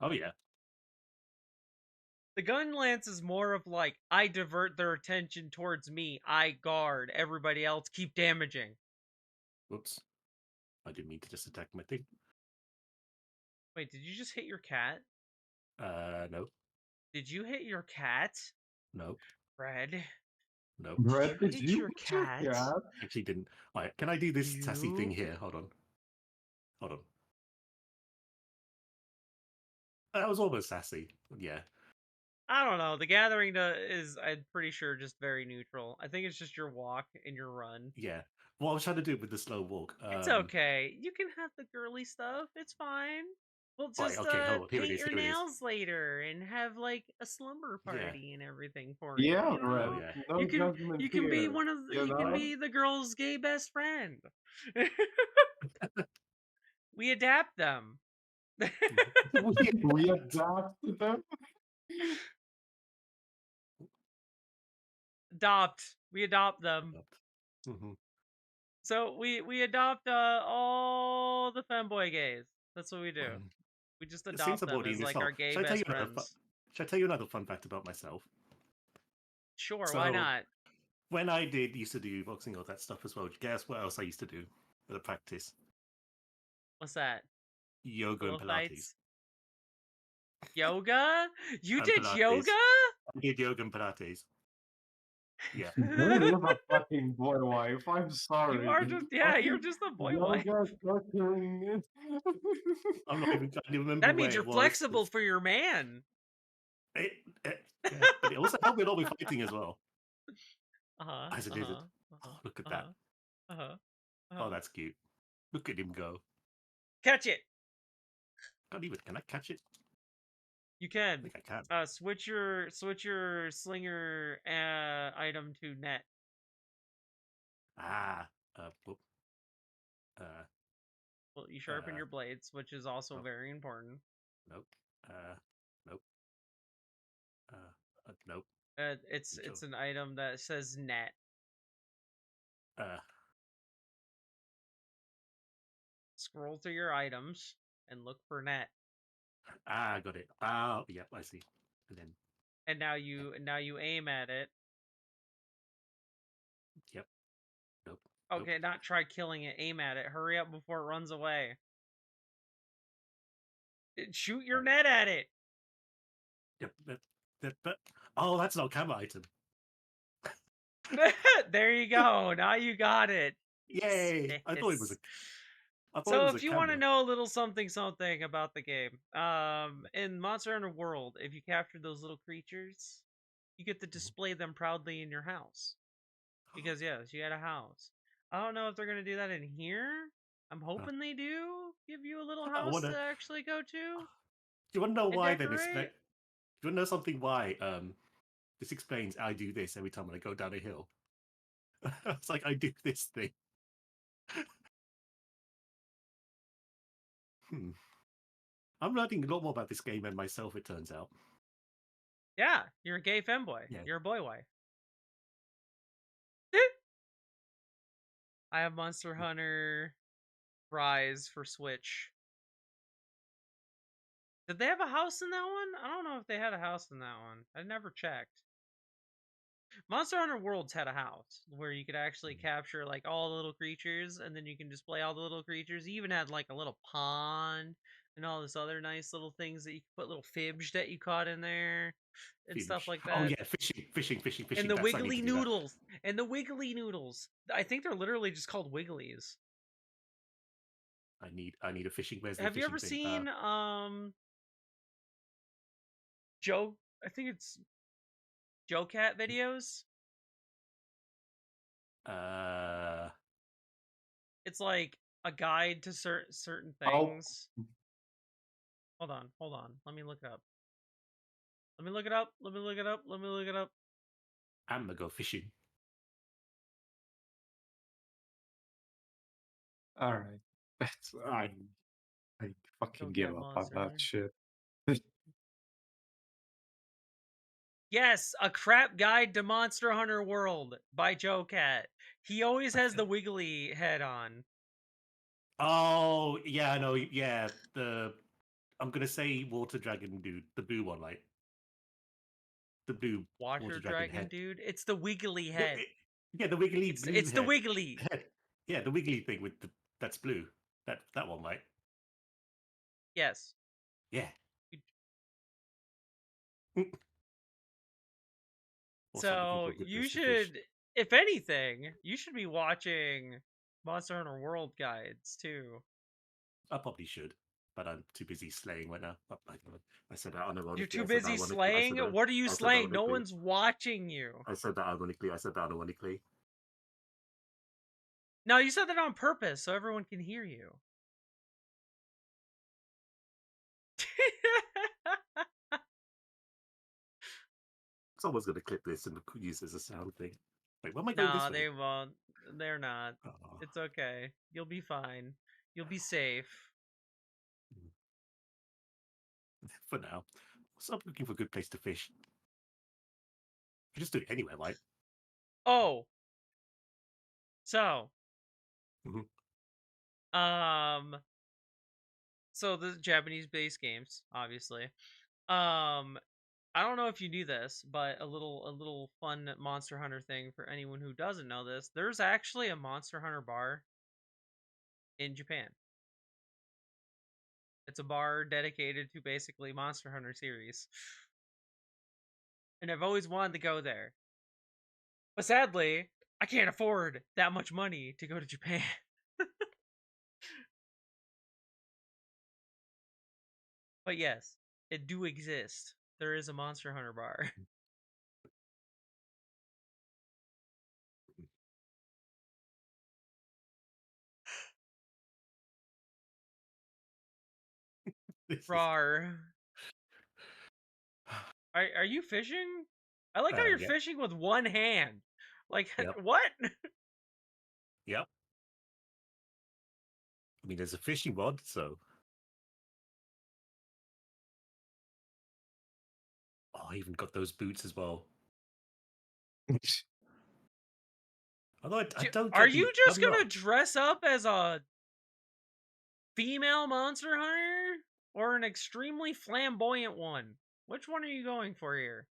Oh yeah. The gun lance is more of like I divert their attention towards me. I guard. Everybody else keep damaging. Whoops. I didn't mean to just attack my thing. Wait, did you just hit your cat? No, Did you hit your cat? no, Fred? no. Brett, did hit you your hit your cat? cat? Actually, didn't. All right, can I do this sassy thing You- here? Hold on. Hold on. That was almost sassy. Yeah. I don't know. The gathering is, I'm pretty sure, just very neutral. I think it's just your walk and your run. Yeah. What I was trying to do with the slow walk. It's okay. You can have the girly stuff. It's fine. We'll Right, just okay, hold on. Here it paint is, your here it is. nails later and have like a slumber Yeah. party and everything for you. Yeah, you Brett. know? yeah. No You can judgment you can be here, one of the, you you can know? be the girl's gay best friend. We adapt them. We adopted them. We adopt them. Mhm. So we adopt all the femboy gays. That's what we do. We just Since adopt I'm them already in as this like hole, our gay should I tell best you another friends. should I tell you another fun fact about myself? Sure, why So- not? When I used to do boxing, all that stuff as well, guess what else I used to do for the practice? What's that? Yoga Pillow and Pilates. fights? Yoga? You And did Pilates. yoga? I did yoga and Pilates. Yeah. Brett is a fucking boy wife. I'm sorry. You are just you're just a boy wife. Yoga, cooking. I'm not even trying to remember That where means it you're was. flexible for your man. Yeah, but it also helped with all my fighting as well. As it is. Oh, look at that. Oh, that's cute. Look at him go. Catch it. Can I catch it? You I can. think I can. Switch your slinger item to net. Whoop. Well, you sharpen Uh, your blades, which is also oh. very important. Nope. Nope. Nope. It's Control. an item that says net. Scroll through your items and look for net. Ah, got it. Ah, yep, I see. And then, and now you aim at it. yep. Nope. Nope. Okay, not try killing it. Aim at it. Hurry up before it runs away. Shoot your net at it. Yep. But oh, that's not camera item. There you go. Now you got it. Yay! I thought it was a. Yes. I thought it So was if a you want to camera. know a little something about the game, in Monster Hunter World, if you capture those little creatures, you get to display them proudly in your house. Because yes, you had a house. I don't know if they're gonna do that in here. I'm hoping they do give you a little I house wanna. to actually go to Do you want to know and why? Then decorate. do you want to know something? Why? This explains I do this every time when I go down a hill. It's like I do this thing. I'm learning a lot more about this game than myself. It turns out. Yeah, you're a gay femboy. Yeah. You're a boy wife. I have Monster Hunter Rise for Switch. Did they have a house in that one? I don't know if they had a house in that one. I never checked. Monster Hunter Worlds had a house where you could actually capture like all the little creatures, and then you can display all the little creatures. You even had like a little pond and all this other nice little things that you could put little fibs that you caught in there and stuff Finish. like Oh that. yeah, fishing. And the That's I need wiggly to do that. noodles. And the wiggly noodles. I think they're literally just called wigglies. I need a fishing. Where's the Have you fishing ever thing? seen Joe? I think it's Joe Cat videos. It's like a guide to certain Oh. things. Hold on. Let me look it up. Let me look it up. I'm gonna go fishing. All right. That's I fucking Joe give Cat up on Monster that Hunter. shit. Yes, a crap guide to Monster Hunter World by Joe Cat. He always has the wiggly head on. Oh yeah, I know. Yeah, I'm gonna say water dragon dude, the blue one, like the blue Water water dragon head. dude. It's the wiggly No, head. yeah, the wiggly It's blue the head. wiggly. Head. Yeah, the wiggly thing with that's blue. That one, right? Yes. Yeah. Also, I'm looking So for a good you place to fish. should, if anything, you should be watching Monster Hunter World guides too. I probably should, but I'm too busy slaying right now. I said that unironically. You're too I said that busy ironically. slaying? What are you I said that slaying? No ironically. one's watching you. I said that ironically. No, you said that on purpose so everyone can hear you. Someone's gonna clip this and use it as a sound thing. Wait, where am I going No, this way? they won't. They're not. Oh. It's okay. You'll be fine. You'll be safe. For now. So I'm looking for a good place to fish. You just do it anywhere, right? Oh. So. Mhm. So the Japanese-based games, obviously. I don't know if you knew this, but a little fun Monster Hunter thing for anyone who doesn't know this. There's actually a Monster Hunter bar in Japan. It's a bar dedicated to basically Monster Hunter series. And I've always wanted to go there. But sadly, I can't afford that much money to go to Japan. But yes, it do exist. There is a Monster Hunter bar. Rar. Are you fishing? I like how you're Yeah. fishing with one hand. Like, Yep. what? Yep. I mean, there's a fishing rod, so. Oh, I even got those boots as well. Although I don't. Are get you the- just I'm gonna not- dress up as a female Monster Hunter? or an extremely flamboyant one? Which one are you going for here?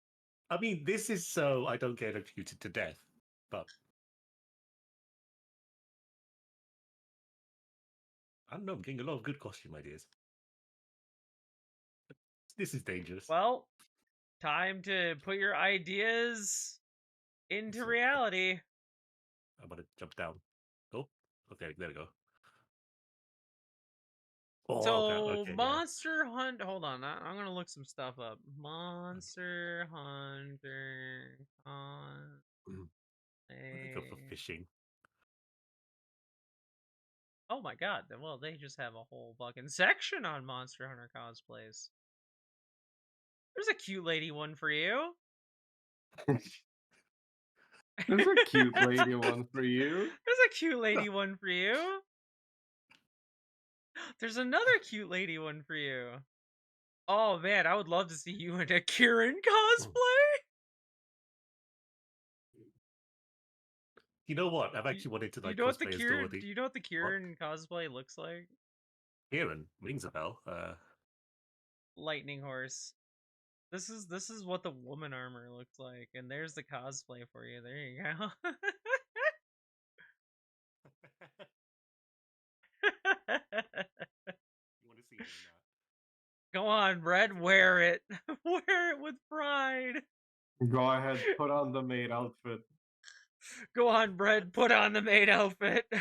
I mean, this is so I don't get executed to death, but I don't know. I'm getting a lot of good costume ideas. This is dangerous. Well, time to put your ideas into So, reality. I'm gonna jump down. Oh, okay, there we go. Oh, So, okay, yeah. Monster Hunt. Hold on, I'm gonna look some stuff up. Monster Hunter They go for cosplay. fishing. Oh my god! Well, they just have a whole fucking section on Monster Hunter cosplays. There's a cute lady one for you. There's a cute lady one for you. There's a cute lady one for you. There's another cute lady one for you. Oh man, I would love to see you in a Kieran cosplay. You know what? I've actually wanted to Do you like know what the cosplay as Kieran? Dorothy. Do you know what the Kieran cosplay looks like? Kieran rings a bell. Lightning horse. This is what the woman armor looks like, and there's the cosplay for you. There you go. You want to see me in that? Go on, Brett, wear it. Wear it with pride. Go ahead, put on the maid outfit. Go on, Brett, put on the maid outfit. You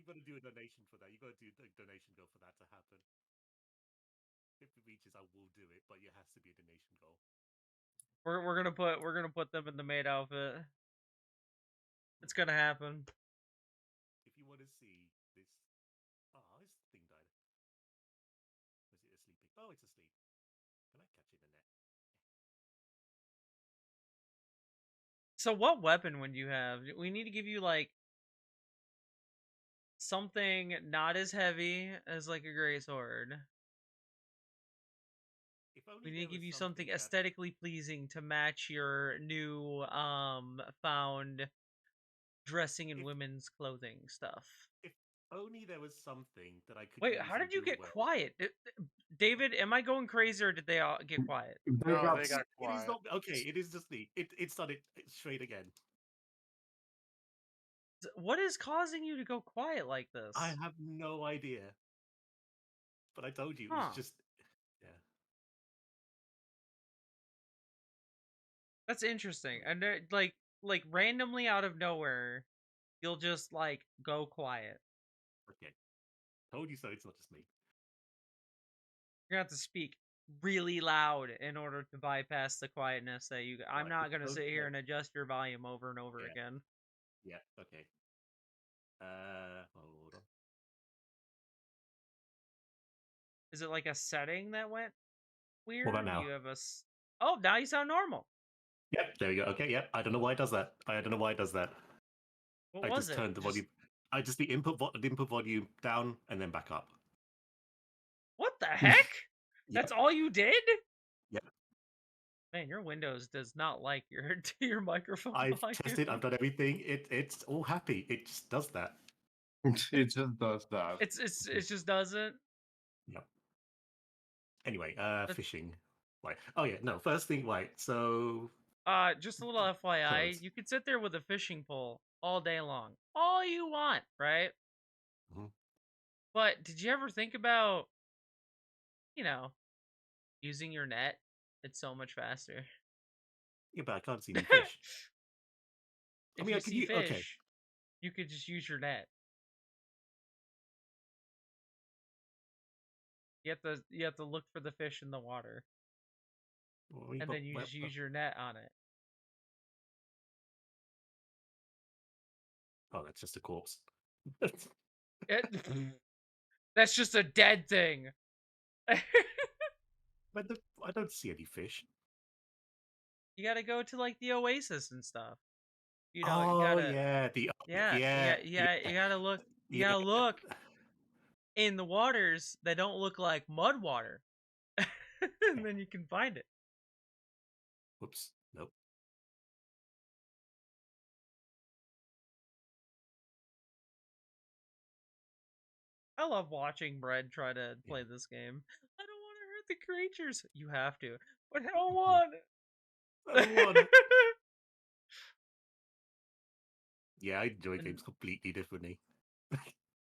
got to do a donation for that. You got to do a donation goal for that to happen. If it reaches, I will do it, but it has to be a donation goal. We're gonna put them in the maid outfit. It's gonna happen. If you want to see this, this thing died. Was it asleep? Oh, it's asleep. Can I catch it in the net? So what weapon would you have? We need to give you like something not as heavy as like a great sword. If only We need there to give was you something that- aesthetically pleasing to match your new found dressing in If- women's clothing stuff. If only there was something that I could. Wait, use how and did you do get well. quiet? David, am I going crazy or did they all get quiet? They No, got they got It is quiet. not okay. It is just the it started straight again. What is causing you to go quiet like this? I have no idea. But I told you, Huh. it's just yeah. That's interesting. And like randomly out of nowhere, you'll just like go quiet. Okay. Told you so, it's not just me. You're gonna have to speak really loud in order to bypass the quietness that you. I'm Right, not it's gonna so sit here slow. and adjust your volume over and over Yeah. again. Yeah, okay. Hold on. Is it like a setting that went weird? What about now? Do you have Oh, now you sound normal. Yep, there we go. Okay, yep. I don't know why it does that. I don't know why it does that. What I was just it? turned the volume. I just the input volume down and then back up. What the heck? Yep. That's all you did? Yep. Man, your Windows does not like your microphone I've volume. tested. I've done everything. It's all happy. It just does that. It just does that. It just doesn't. Yep. Anyway, fishing. Right. Oh yeah. No. First thing. Right. So. Just a little FYI, Clothes. you could sit there with a fishing pole all day long. All you want, right? Mhm. But did you ever think about, using your net? It's so much faster. Yeah, but I can't see any fish. If mean, I you could see okay. fish, you could just use your net. You have to look for the fish in the water, Well, and then you just use your net on it. Oh, that's just a corpse. That's just a dead thing. But I don't see any fish. You gotta go to like the oasis and stuff. You know, oh you gotta yeah, you gotta look. You gotta look in the waters that don't look like mud water, and then you can find it. Whoops. Nope. I love watching Bread try to play this game. I don't want to hurt the creatures. You have to, but I don't want it. I don't want it. Yeah, I enjoy games completely differently.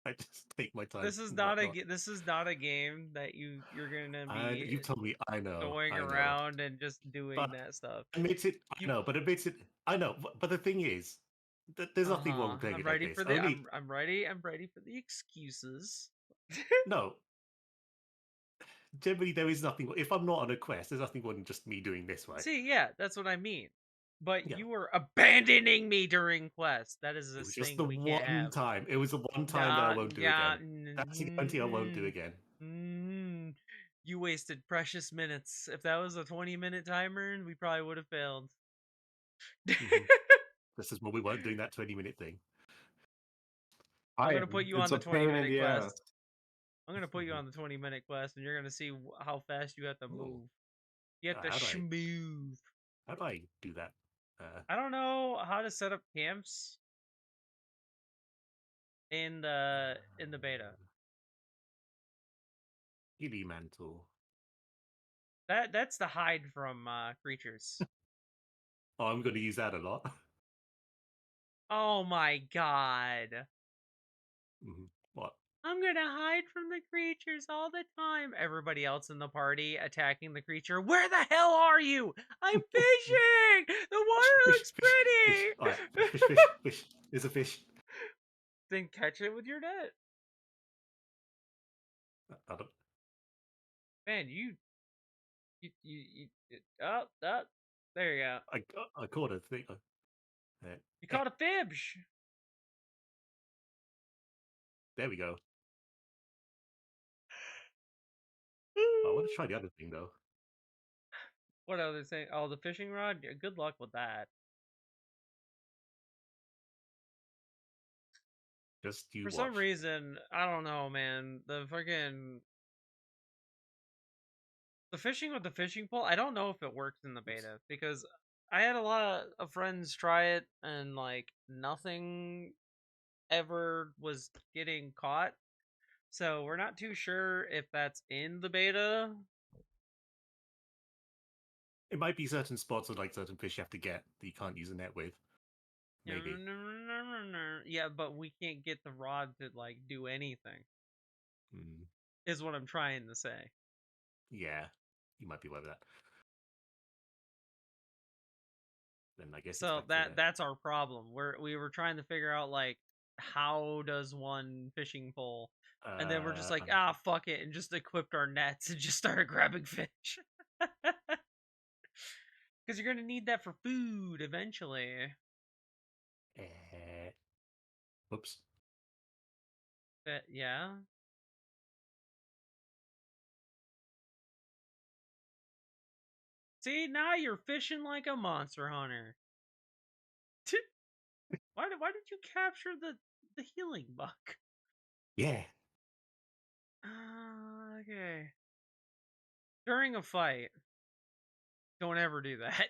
I just take my time. This is and not a whatnot. this is not a game that you're gonna be You told me. I know. going I know. around and just doing But that stuff. admits it. You- I know, but admits it. I know, but the thing is, there's nothing wrong with playing I'm it like ready this. for the Only I'm ready. I'm ready for the excuses. no. Generally, there is nothing. If I'm not on a quest, there's nothing wrong with just me doing this, right? See, yeah, that's what I mean. But Yeah. you were abandoning me during quest. That is It a was just thing the we can't one have. time. It was the one time that I won't do again. That's the guarantee I won't do again. You wasted precious minutes. If that was a 20-minute timer, we probably would have failed. Mhm. This is what we weren't doing that 20-minute thing. I'm gonna put you on It's the a pain in 20-minute the quest. ass. I'm gonna put you on the 20-minute quest, and you're gonna see how fast you have to Ooh. move. You have to How do I- schmove. How do I do that? I don't know how to set up camps in the beta. Gilly mantle. That's the hide from creatures. Oh, I'm going to use that a lot. Oh my god. What? I'm gonna hide from the creatures all the time. Everybody else in the party attacking the creature. Where the hell are you? I'm fishing! The water looks pretty! Fish. All right. Fish. There's a fish. Then catch it with your net. I don't... Man, you oh, there you go. I caught a thing. You caught a fibs. There we go. I want to try the other thing, though. What other thing? Oh, the fishing rod? Yeah, good luck with that. Just you For watch. some reason, I don't know, man. The fishing with the fishing pole, I don't know if it works in the beta because I had a lot of friends try it and like nothing ever was getting caught. So we're not too sure if that's in the beta. It might be certain spots or like certain fish you have to get that you can't use a net with. Maybe. Yeah, but we can't get the rod to like do anything. Mm, Is what I'm trying to say. yeah, you might be aware of that. Then I guess it's So back to that's our problem. We were trying to figure out like how does one fishing pole, and then we're just like fuck it, and just equipped our nets and just started grabbing fish. Because you're gonna need that for food eventually. Whoops. Yeah. See, now you're fishing like a monster hunter. Why did you capture the healing buck? Yeah. Okay. During a fight, don't ever do that.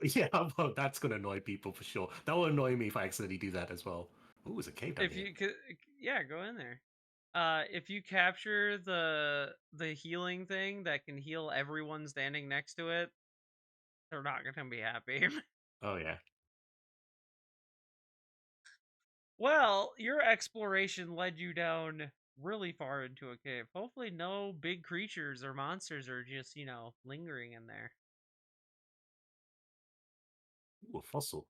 Yeah, well, that's going to annoy people for sure. That will annoy me if I accidentally do that as well. Ooh, there's a cave down If here. you could, yeah, go in there. If you capture the healing thing that can heal everyone standing next to it, they're not gonna be happy. Oh, yeah. Well, your exploration led you down really far into a cave. Hopefully no big creatures or monsters are just, lingering in there. Ooh, a fossil.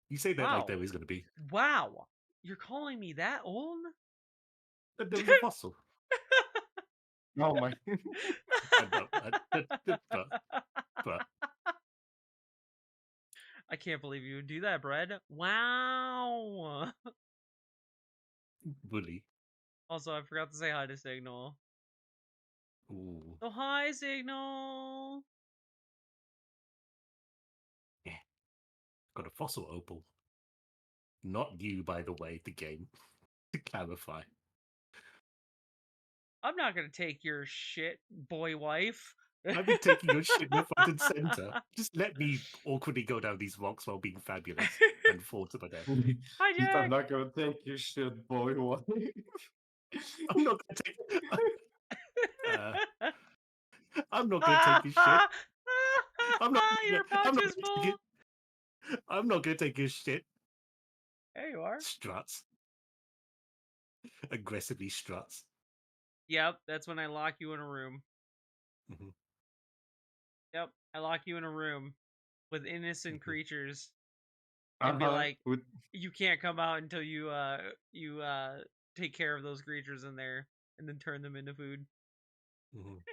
You say that Wow. like there is going to be. Wow. You're calling me that old? There was a fossil. Oh my. But I can't believe you would do that, Bread. Wow. bully. Also, I forgot to say hi to Signal. Ooh. So hi, Signal. Yeah. Got a fossil opal. Not you, by the way, the game. To clarify. I'm not gonna take your shit, boy wife. I've been taking your shit left, right, and center. Just let me awkwardly go down these rocks while being fabulous. and fall to my death. Hi, I'm Jack. not gonna take your shit, boy. What? I'm not gonna take. I'm not gonna take his shit. I'm not. Your pouch I'm not is gonna full. take it. I'm not gonna take his shit. There you are. Struts. Aggressively struts. Yep, that's when I lock you in a room. Mhm. Yep, I lock you in a room with innocent Mhm. creatures and be Uh-huh. like, With you can't come out until you take care of those creatures in there and then turn them into food. Mhm.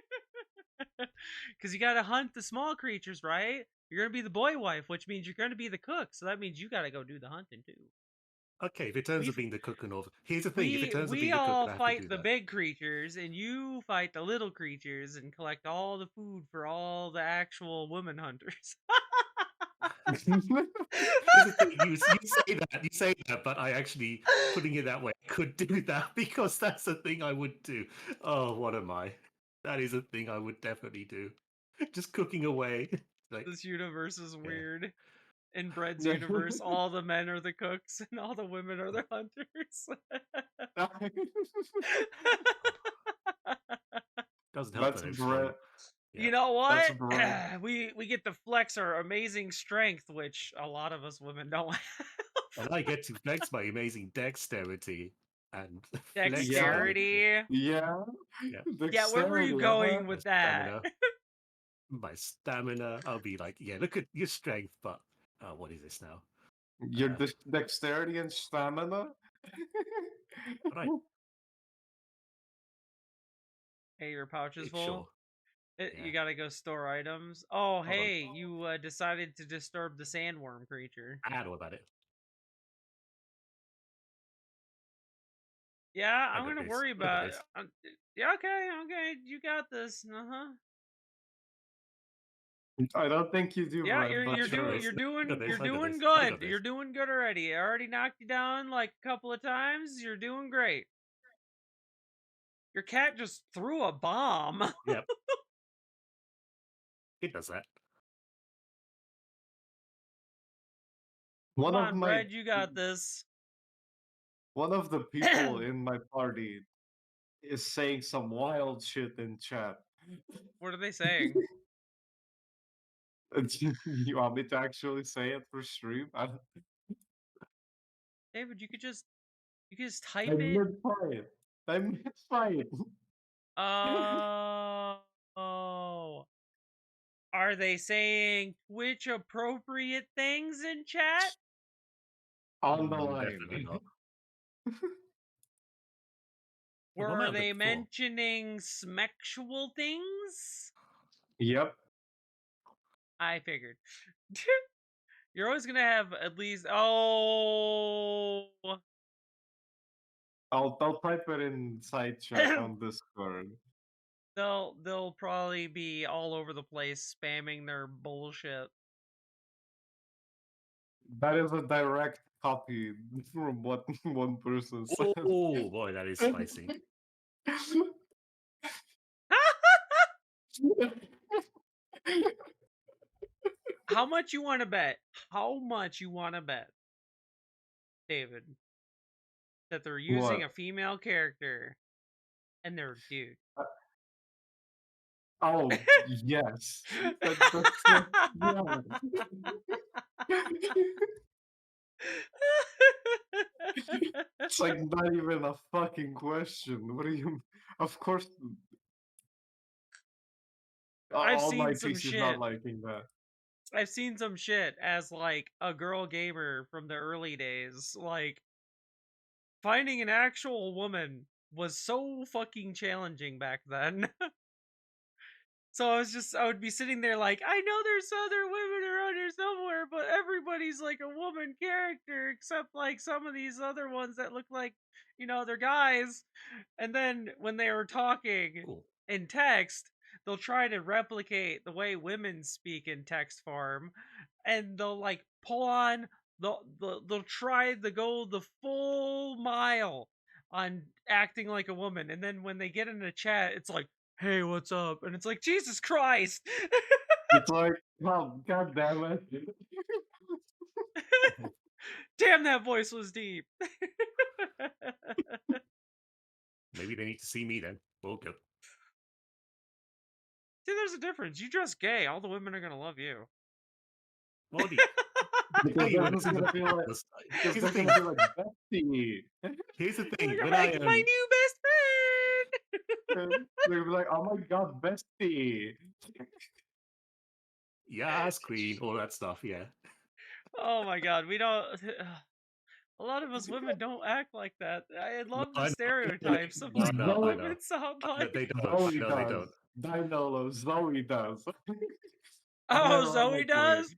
Because you gotta hunt the small creatures, right? You're gonna be the boy wife, which means you're gonna be the cook. So that means you gotta go do the hunting too. Okay, if it turns We out being the cook and all. Here's the thing: if it turns out we being the cook, all then I have to fight do the that. big creatures, and you fight the little creatures and collect all the food for all the actual women hunters. Here's the thing: you say that, but I actually putting it that way could do that because that's the thing I would do. Oh, what am I? That is a thing I would definitely do. Just cooking away. Like, This universe is yeah. weird. In Bread's universe, all the men are the cooks and all the women are the hunters. Doesn't help That's that I'm Brett. strong. Yeah. You know That's what? Brett. We get to flex our amazing strength, which a lot of us women don't have. And I get to flex my amazing dexterity and Dexterity. Yeah. Yeah. Yeah, where were you Dexterity, going my with that? stamina. My stamina. I'll be like, yeah, look at your strength, but what is this now? Your dexterity and stamina. Right. Hey, your pouch is full. Sure. You Yeah. gotta go store items. Oh, Hold on. hey, you decided to disturb the sandworm creature. I know about it. Yeah, I I'm got gonna this. worry I got about. this. Yeah, okay, you got this. I don't think you do, Yeah, Brett, but you're sure. doing I got this. good. I got You're this. doing good already. I already knocked you down like a couple of times. You're doing great. Your cat just threw a bomb. Yep. It does that. One Come of on, my Bread, you got this. one of the people in my party is saying some wild shit in chat. What are they saying? You want me to actually say it for stream? David, you could just I type it. mid-fight. I mid-fight. Oh. Are they saying Twitch appropriate things in chat? On the Definitely line. not. Were they mentioning smexual things? Yep. I figured. You're always gonna have at least. Oh. I'll type it in side chat on Discord. They'll probably be all over the place spamming their bullshit. That is a direct copy from what one person said. Oh boy, that is spicy. How much you want to bet? How much you want to bet, David, that they're using a female character and they're a dude? Oh, yes. Yeah. It's like not even a fucking question. What do you? Of course. I've All my seen some piece is shit. not liking that. I've seen some shit as like a girl gamer from the early days. Like finding an actual woman was so fucking challenging back then. So I would be sitting there like, I know there's other women around here somewhere, but everybody's like a woman character except like some of these other ones that look like, they're guys. And then when they were talking Cool. in text, they'll try to replicate the way women speak in text form, and they'll like pull on they'll try to go the full mile on acting like a woman, and then when they get in a chat, it's like, hey, what's up? And it's like, Jesus Christ. It's like, oh, god damn it. Damn, that voice was deep. Maybe they need to see me then. Okay. See, there's a difference. You dress gay, all the women are gonna love you. Well, Because you they're when just it's in gonna the be like, past. because Here's the they're thing. gonna be like, Bestie. Here's the Like, thing. I'm When like, my new best friend. They're gonna be like, oh my god, Bestie. yes, queen, all that stuff. Yeah. Oh my god, we don't. A lot of us women don't act like that. I love I the know, stereotypes of I what know, I know. women sound I know like. they don't. Zoe I know they does. don't. Dinolo, Zoe does. Oh, Zoe Unironically. does?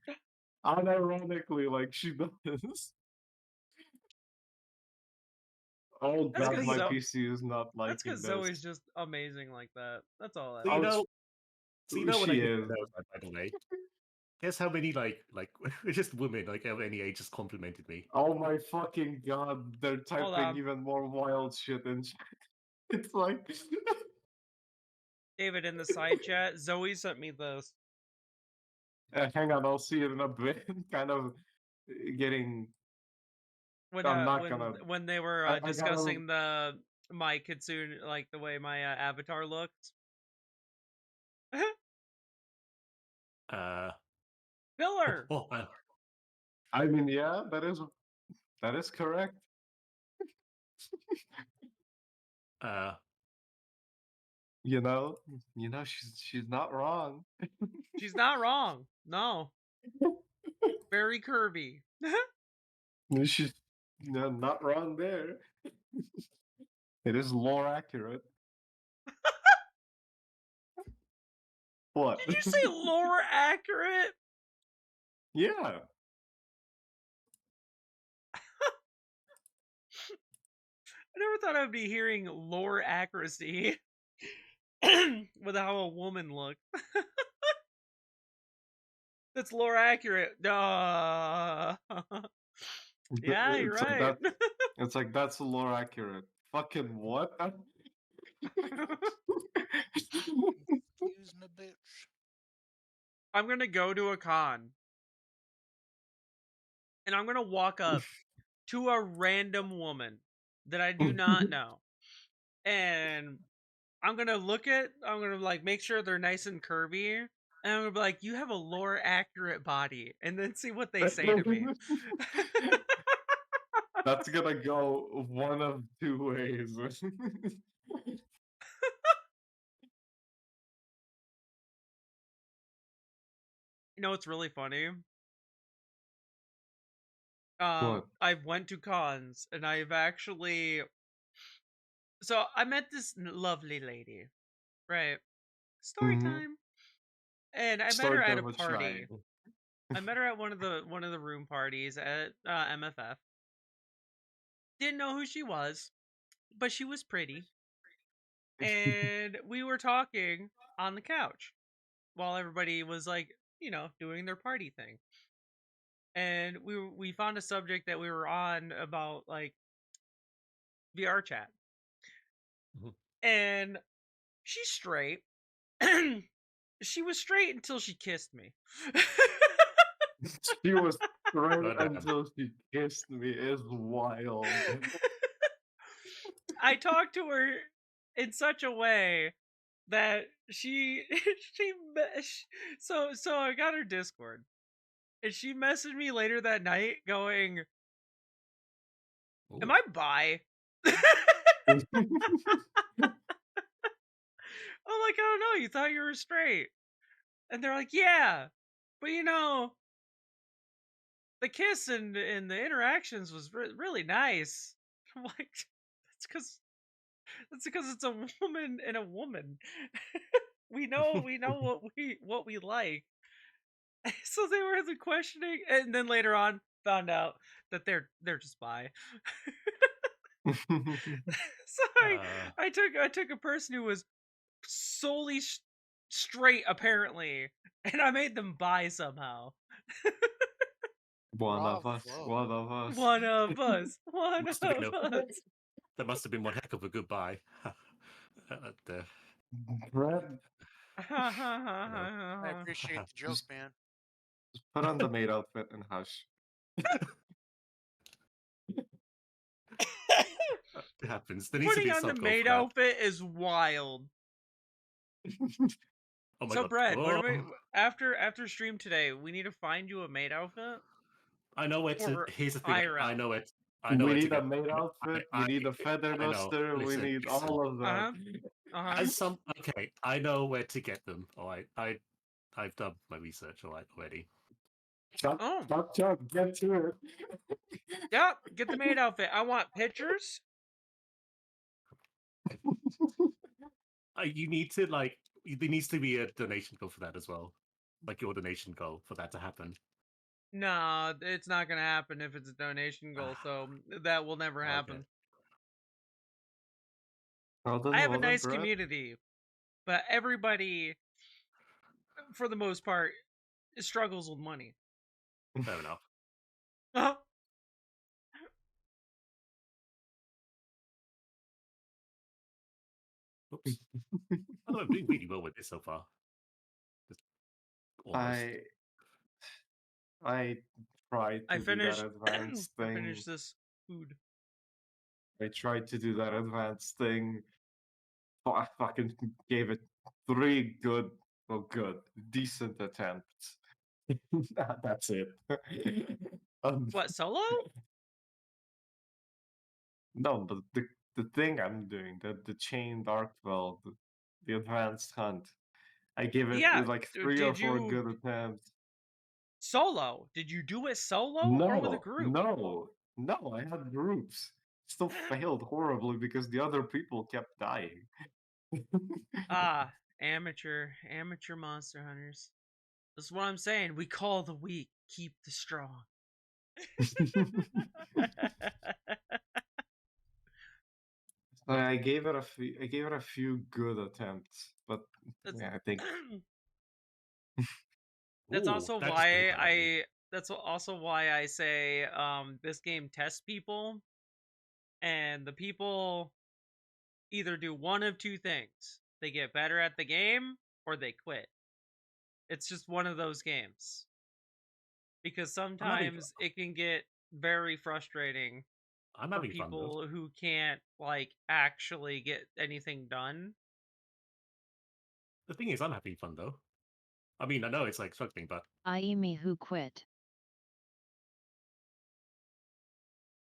Unironically, like she does. Oh That's god, because my PC is not that's liking because this. Zoe's just amazing like that. That's all that So is. you Oh, know, when I she get is. those, by the way, guess how many like just women like of any age just complimented me. Oh my fucking god, they're Hold typing on. even more wild shit in chat. It's like David in the side chat, Zoe sent me this. hang on, I'll see it in a bit. Kind of getting When I'm not gonna when they were I gotta discussing my Kitsune, like the way my avatar looked. Pillar. Oh, I mean yeah, that is correct. You know, she's not wrong. She's not wrong. No. Very curvy. She's not wrong there. It is lore accurate. What? Did you say lore accurate? Yeah. I never thought I'd be hearing lore accuracy with how a woman looked. That's lore accurate. Yeah, you're It's like right. it's like that's lore accurate. Fucking what? Excuse me, bitch. I'm gonna go to a con. And I'm gonna walk up to a random woman that I do not know. And I'm gonna like make sure they're nice and curvy. And I'm gonna be like, you have a lore accurate body, and then see what they say to me. That's gonna go one of two ways. You know what's really funny? What? I went to cons and I've actually so I met this lovely lady, right? Story Mhm. time. And I met Story her at a time with party. Shine. I met her at one of the room parties at MFF. Didn't know who she was, but she was pretty. And we were talking on the couch while everybody was like, doing their party thing. And we found a subject that we were on about like VR chat. Mhm. And she's straight. She was straight until she kissed me. She was straight Goddamn. until she kissed me. Is wild. I talked to her in such a way that she so I got her Discord, and she messaged me later that night going, "Am Ooh. I bi?" I'm like, "I don't know. You thought you were straight," and they're like, "Yeah, but the kiss and the interactions was really nice." I'm like, that's because it's a woman and a woman. we know what we like. So they were the questioning, and then later on found out that they're just bi. So I took a person who was solely straight apparently, and I made them bi somehow. One of us. Bravo. One of us. One of us. One Must have been of us. That must have been one heck of a goodbye. Brett, I appreciate the joke, man. put on the maid outfit and hush. happens. There needs to be Putting a on the sub goal maid for that. outfit is wild. Oh my So god. Brad, what are we Oh, after stream today? We need to find you a maid outfit I know where to. or Here's the thing. I IRL. know it. I know We where to need a get. maid outfit. We need a feather I know. duster. We Listen, need listen. all of that. As some okay, I know where to get them. All right, I've done my research already. Chuck, Oh. Chuck, get to it. Yeah, get the maid outfit. I want pictures. You need to like. There needs to be a donation goal for that as well, like your donation goal for that to happen. No, it's not gonna happen if it's a donation goal, so that will never happen. Okay. I have a nice community, but everybody, for the most part, struggles with money. Fair enough. Oops. I know I'm doing really well with this so far. Just almost. I tried to do that advanced I thing. finished this food. I tried to do that advanced thing. Oh, I fucking gave it 3 decent attempts. That's it. What, solo? No, but the thing I'm doing, the chain Darkfell, the advanced hunt, I gave it Yeah, like 3 or 4 good attempts. Solo? Did you do it solo or with a group? No, I had groups. Still failed horribly because the other people kept dying. Amateur monster hunters. That's what I'm saying. We call the weak, keep the strong. I gave it a few good attempts, but yeah, I think that's Ooh, also that just why made my day. that's also why I say this game tests people, and the people either do one of two things. They get better at the game or they quit. It's just one of those games. Because sometimes it can get very frustrating I'm for having fun though. people who can't like actually get anything done. The thing is, I'm having fun though. I mean, I know it's like struggling, but Aimi who quit.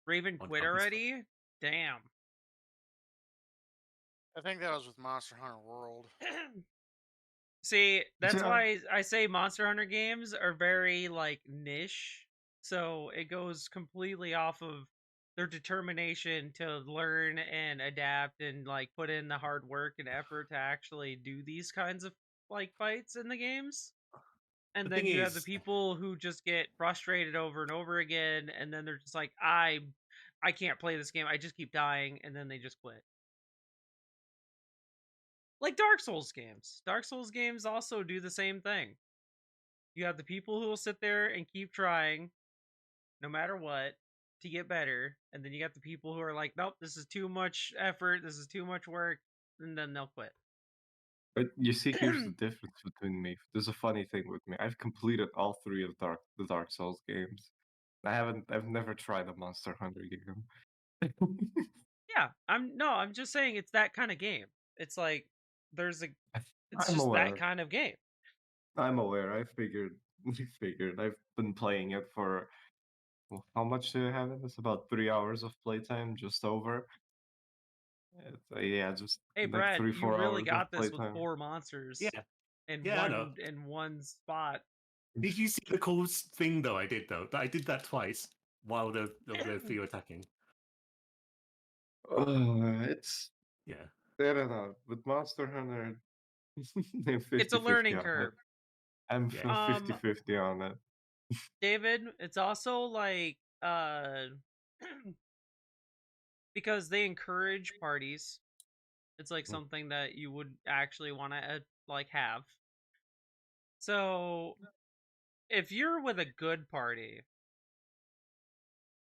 Raven On quit Trump's already? Damn. I think that was with Monster Hunter World. See, that's Yeah. why I say Monster Hunter games are very like niche. So it goes completely off of their determination to learn and adapt and like put in the hard work and effort to actually do these kinds of like fights in the games. And The then thing you have the is- people who just get frustrated over and over again, and then they're just like, I can't play this game. I just keep dying, and then they just quit. Like Dark Souls games. Dark Souls games also do the same thing. You have the people who will sit there and keep trying, no matter what, to get better, and then you got the people who are like, nope, this is too much effort, this is too much work, and then they'll quit. But you see, here's the difference between me. There's a funny thing with me. I've completed all 3 of the Dark Souls games. I've never tried a Monster Hunter game. Yeah, I'm just saying it's that kind of game. It's like it's I'm just aware. that kind of game. I'm aware. I figured. I've been playing it for how much do I have it? It's about 3 hours of playtime, just over. Yeah, just Hey like Brad, 3, you 4 really hours got of this with playtime. 4 monsters. Yeah, in I know. one spot. Did you see the cool thing though? I did though. I did that twice while the three were attacking. It's Yeah. I don't know. With Monster Hunter, It's a learning curve. I'm Yeah. 50-50 on it. David, it's also like because they encourage parties. It's like something that you would actually want to like have. So if you're with a good party,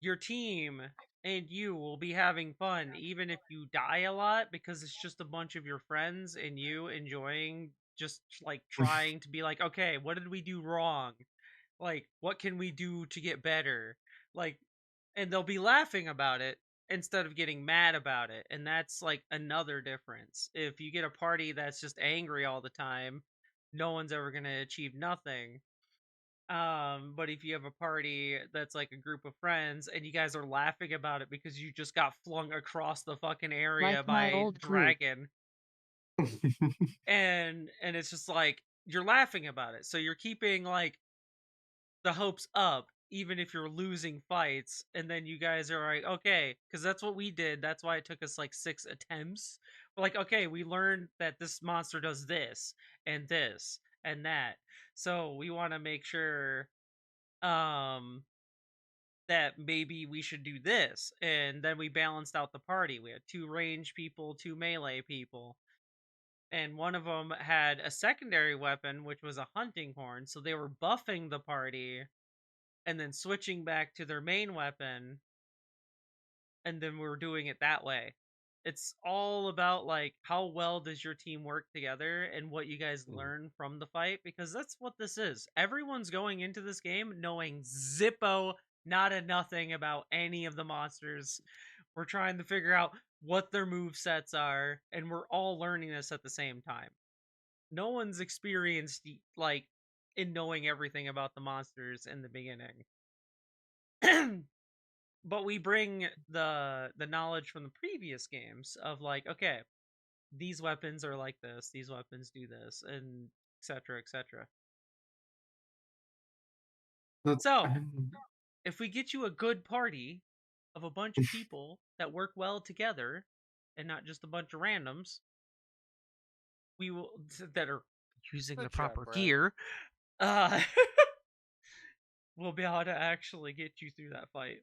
your team and you will be having fun even if you die a lot, because it's just a bunch of your friends and you enjoying just like trying to be like, okay, what did we do wrong? Like, what can we do to get better? Like, and they'll be laughing about it, instead of getting mad about it. And that's like another difference. If you get a party that's just angry all the time, no one's ever going to achieve nothing. But if you have a party that's like a group of friends and you guys are laughing about it because you just got flung across the fucking area Like my by old group. dragon, and it's just like you're laughing about it, so you're keeping like the hopes up even if you're losing fights, and then you guys are like, okay, because that's what we did. That's why it took us like 6 attempts. We're like, okay, we learned that this monster does this and that, so we want to make sure um that maybe we should do this. And then we balanced out the party. We had 2 range people, 2 melee people, and one of them had a secondary weapon, which was a hunting horn, so they were buffing the party and then switching back to their main weapon, and then we were doing it that way. It's all about like how well does your team work together and what you guys learn from the fight, because that's what this is. Everyone's going into this game knowing zippo not a nothing about any of the monsters. We're trying to figure out what their move sets are, and we're all learning this at the same time. No one's experienced like in knowing everything about the monsters in the beginning. But we bring the knowledge from the previous games of like, okay, these weapons are like this, these weapons do this, and etc., etc. But So, I'm- if we get you a good party of a bunch of people that work well together and not just a bunch of randoms, we will that are using the Good job, proper Brad. gear, uh we'll be able to actually get you through that fight.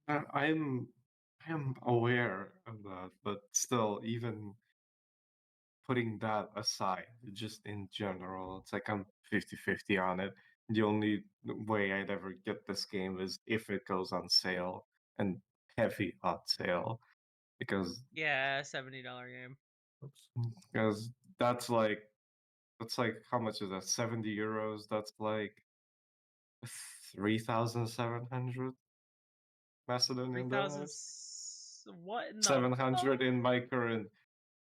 I'm aware of that, but still, even putting that aside, just in general, it's like I'm 50-50 on it. The only way I'd ever get this game is if it goes on sale, and heavy on sale, because Yeah, $70 game. because that's like how much is that? 70 euros. That's like 3,700 Macedonian 3,000 dollars. what in the 700 fuck? in my current.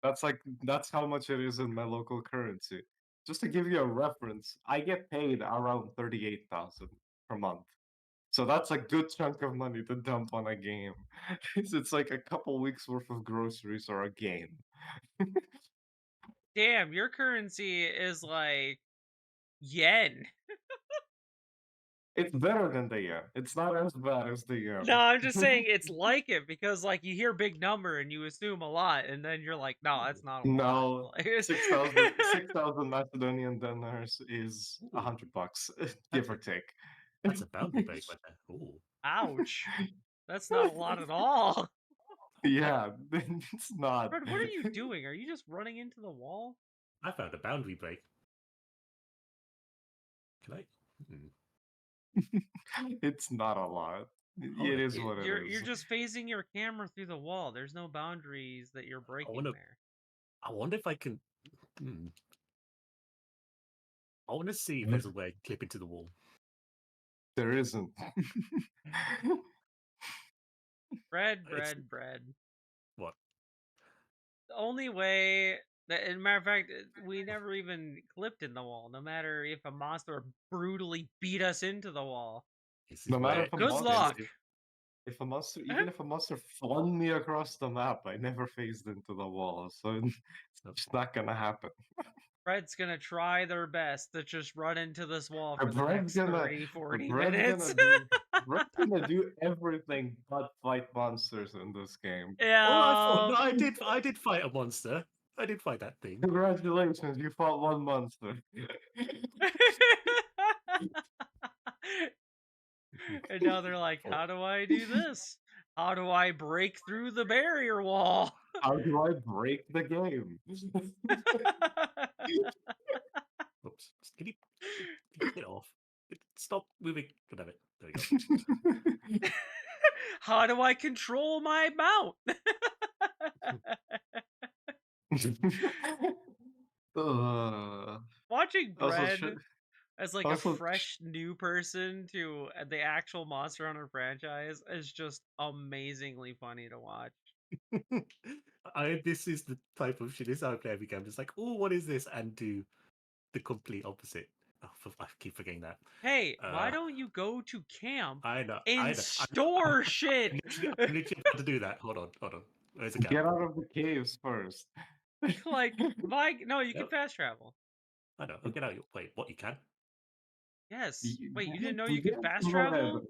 That's how much it is in my local currency. Just to give you a reference, I get paid around 38,000 per month. So that's a good chunk of money to dump on a game. It's like a couple weeks worth of groceries or a game. Damn, your currency is like yen. It's better than the yen. It's not as bad as the yen. No, I'm just saying it's like it, because like you hear big number and you assume a lot, and then you're like, no, that's not a lot. No, Like- 6,000 Macedonian dinars is $100, give or take. That's a boundary break right there. Ooh. Ouch. That's not a lot at all. Yeah, it's not. Fred, what are you doing? Are you just running into the wall? I found a boundary break. Can I? It's not a lot. It is what it You're is. just phasing your camera through the wall. There's no boundaries that you're breaking wanna- there. I wonder if I can. I want to see if there's a way I can clip into the wall. There isn't. Bread. What? The only way that, as a matter of fact, we never even clipped in the wall, no matter if a monster brutally beat us into the wall. This is No matter where- if a Good monster, luck. if a monster, even if a monster flung me across the map, I never phased into the wall, so it's just not gonna happen. Fred's gonna try their best to just run into this wall for the Brad's next gonna- 30, 40 Brad's minutes. Brad's gonna do everything but fight monsters in this game. Yeah. Oh, no, I did fight a monster. I did fight that thing. Congratulations, you fought one monster. And now they're like, how do I do this? How do I break through the barrier wall? How do I break the game? Oops. Can you get off? Stop moving. Good have it. There we go. How do I control my mount? Watching Also, Bread should- as like a Also, fresh new person to the actual Monster Hunter franchise is just amazingly funny to watch. This is the type of shit. This is how I play every game. Just like, oh, what is this? And do the complete opposite. Oh, I keep forgetting that. Hey, why Uh, don't you go to camp I know. and store shit? I'm literally about to do that. Hold on. Where's the camera? get out of the caves first. Like, no, you can Yep. fast travel. I know. I'll get out. Wait, what? You can? Yes. Y- Wait, you yeah, didn't know you could yeah, fast Brad. travel?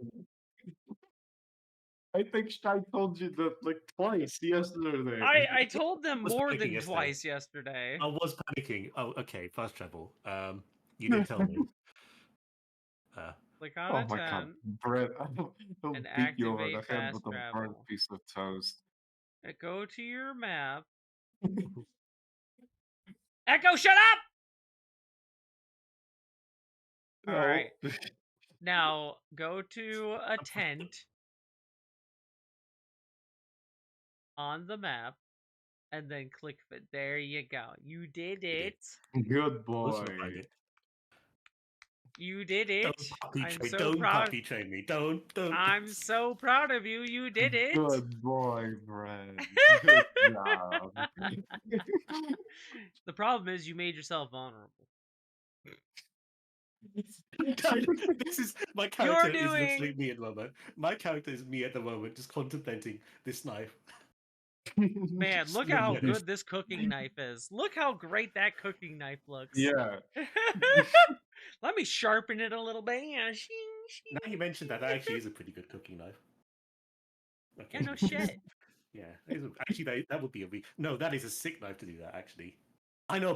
I think Shai told you that like twice yesterday. I told them was more panicking than yesterday. twice yesterday. I was panicking. Oh, okay. Fast travel. You didn't tell me. Click on Oh a my god, 10 Brett, I'll and beat you over the activate head fast with a burnt travel. piece of toast. Go to your map. Echo, shut up! No. Alright. Now, go to a tent on the map, and then click it. There you go. You did it. Good Let's boy. not find it. You did it. Don't puppy train me. Don't. I'm so proud of you. You did it. Good boy, Brett. Good job. The problem is you made yourself vulnerable. This is my character is doing- literally me at the moment. My character is me at the moment, just contemplating this knife. Man, look how Yeah. good this cooking knife is. Look how great that cooking knife looks. Yeah. Let me sharpen it a little bit. Yeah, Now you mentioned that actually is a pretty good cooking knife. Okay. Yeah, no shit. Yeah, actually, that would be no. That is a sick knife to do that. Actually, I know a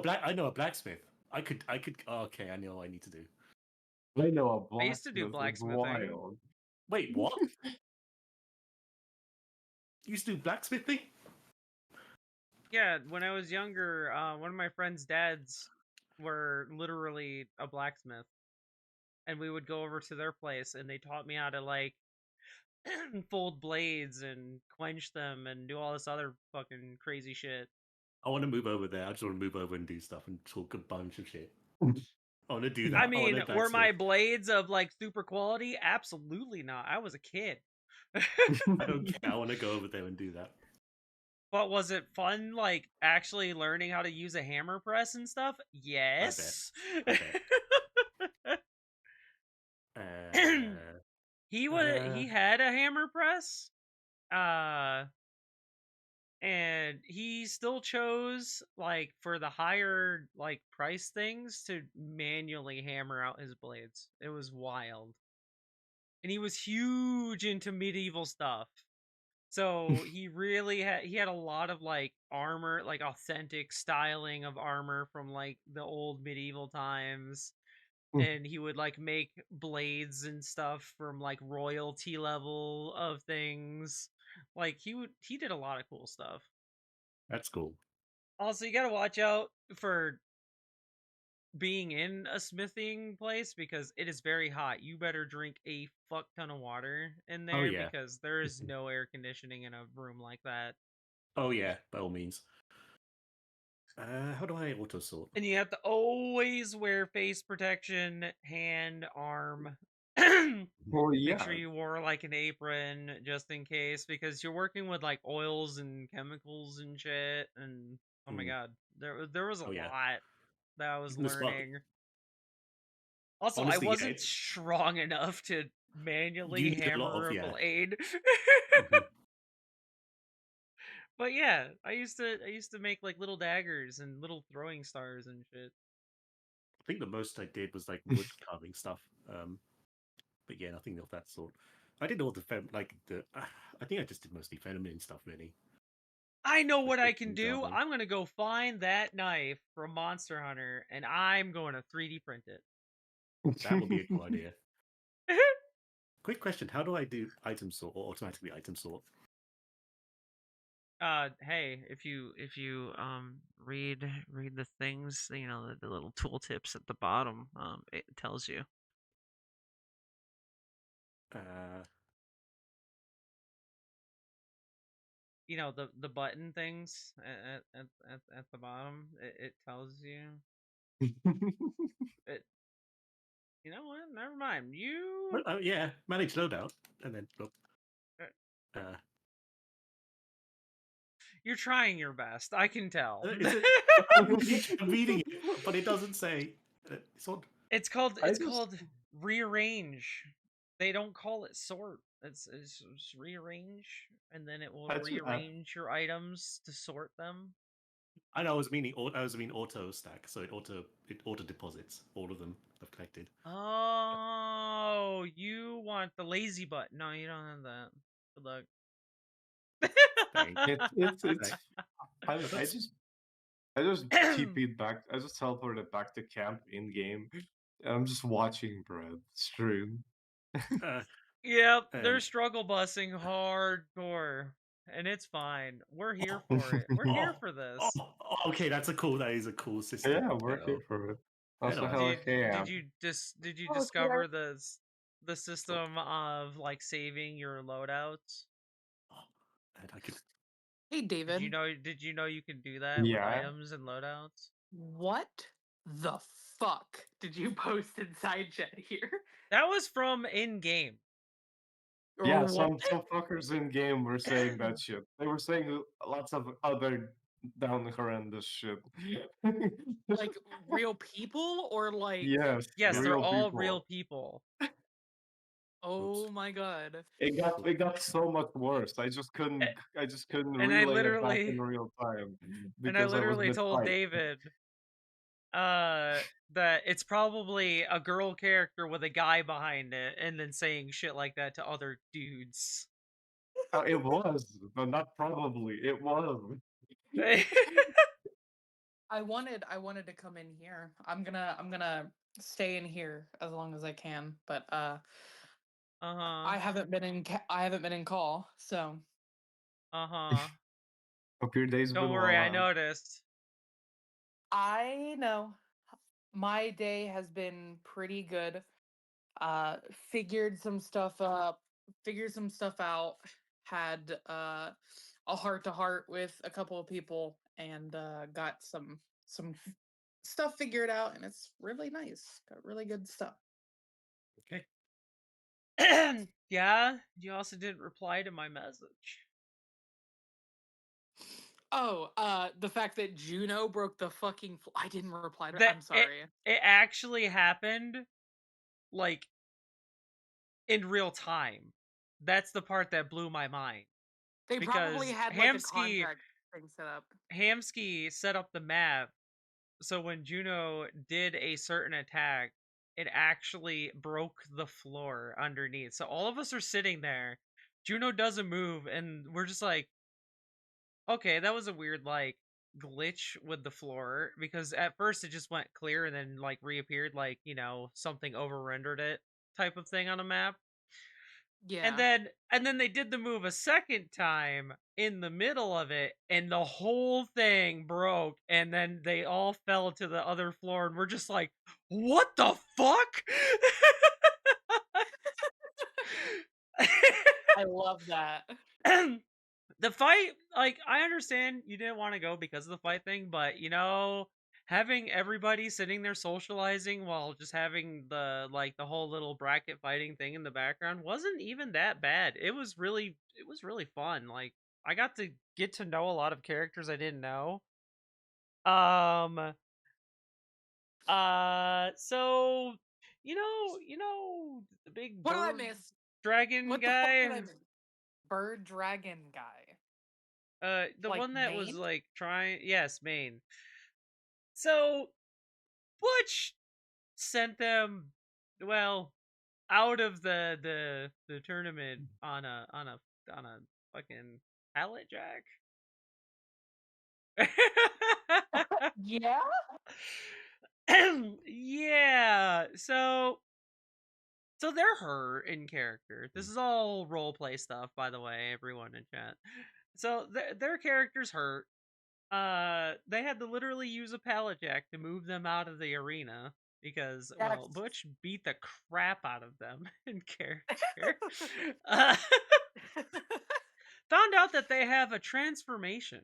blacksmith. I could. Oh, okay, I know what I need to do. I know a blacksmith. I used to do is blacksmithing. wild. Wait, what? You used to do blacksmithing? Yeah, when I was younger, one of my friend's dads were literally a blacksmith. And we would go over to their place and they taught me how to like fold blades and quench them and do all this other fucking crazy shit. I want to move over there. I just want to move over and do stuff and talk a bunch of shit. I want to do that. I mean, wanna were my blacksmith. blades of like super quality? Absolutely not. I was a kid. I don't care. I want to go over there and do that. But was it fun, like actually learning how to use a hammer press and stuff? Yes. I He had a hammer press. And he still chose like for the higher like price things to manually hammer out his blades. It was wild. And he was huge into medieval stuff. So he really had a lot of like armor, like authentic styling of armor from like the old medieval times. And he would like make blades and stuff from like royalty level of things. Like he did a lot of cool stuff. That's cool. Also, you gotta watch out for being in a smithing place because it is very hot. You better drink a fuck ton of water in there yeah. because there is no air conditioning in a room like that. Oh yeah, by all means. How do I auto sort? And you have to always wear face protection, hand, arm. Well, yeah. Make sure you wore like an apron just in case because you're working with like oils and chemicals and shit. And oh my god, there was a lot that I was Even the smart- learning. Also, Honestly, I wasn't strong enough to manually You need a lot hammer of- a yeah. blade. Mhm. But yeah, I used to make like little daggers and little throwing stars and shit. I think the most I did was like wood carving stuff. But yeah, nothing of that sort. I did all the I think I just did mostly feminine stuff really. I know what I fixing can do. carving. I'm gonna go find that knife from Monster Hunter, and I'm going to 3D print it. That would be a cool idea. Quick question: how do I do item sort or automatically item sort? Hey, if you read the things, you know, the little tooltips at the bottom, it tells you. You know, the button things at the bottom, it tells you. You know what? Never mind. You. Yeah, manage loadout, and then look. You're trying your best. I can tell. I'm reading it, but it doesn't say. It's on. It's called I it's just- called rearrange. They don't call it sort. It's rearrange, and then it will I do- rearrange your items to sort them. I know. I was meaning auto stack, so it auto deposits all of them I've collected. Oh, you want the lazy butt? No, you don't have that. Good luck. Thank It's I just TP'd back. I just teleported back to camp in game. And I'm just watching Brad stream. Yep, they're And- struggle busing hardcore, and it's fine. We're here for it. We're here for this. Okay, that is a cool system. Yeah, we're here for it. Also, know. hell yeah. Did you Oh, discover the system of like saving your loadouts? And I could. Hey, David. Did you know you can do that with Yeah. items and loadouts? What the fuck did you post inside chat here? That was from in game. Yeah, Or some what? fuckers in game were saying that shit. They were saying lots of other down horrendous shit. Like real people or like? yes, Yes, they're real all people. real people. Oh my god. It got so much worse. I just couldn't And I relay it back literally- in real time. And I because was literally told mid-fight. David that it's probably a girl character with a guy behind it, and then saying shit like that to other dudes. It was, but not probably. It was. I wanted to come in here. I'm gonna stay in here as long as I can, but I haven't been in call, so Hope your day's Don't been worry, well, I huh? noticed. I know my day has been pretty good. Figured some stuff up, figured some stuff out, had a heart to heart with a couple of people, and got some stuff figured out, and it's really nice. Got really good stuff. Okay. Yeah, you also didn't reply to my message. Oh, the fact that Juno broke the fucking I didn't reply to That- I'm sorry. It actually happened, like, in real time. That's the part that blew my mind. They probably because had like a Hamsky- contract thing set up. Hamsky set up the map, so when Juno did a certain attack, it actually broke the floor underneath. So all of us are sitting there. Juno doesn't move, and we're just like, okay, that was a weird, like, glitch with the floor, because at first it just went clear and then, like, reappeared, like, you know, something over-rendered it type of thing on a map. Yeah. And then they did the move a second time in the middle of it, and the whole thing broke, and then they all fell to the other floor, and we're just like, what the fuck? I love that. The fight, like, I understand you didn't want to go because of the fight thing, but, you know, having everybody sitting there socializing while just having the whole little bracket fighting thing in the background wasn't even that bad. It was really fun. Like, I got to get to know a lot of characters I didn't know. So, you know the big What did I bird miss? dragon What guy? the fuck did I miss? Bird dragon guy. The Like, one that was Maine? like trying, yes, Maine. So Butch sent them, well, out of the tournament on a fucking pallet jack. Yeah? Yeah. So they're hurt in character. This is all role play stuff, by the way, everyone in chat. So their characters hurt. They had to literally use a pallet jack to move them out of the arena because, well, That's- Butch beat the crap out of them in character. uh, found out that they have a transformation.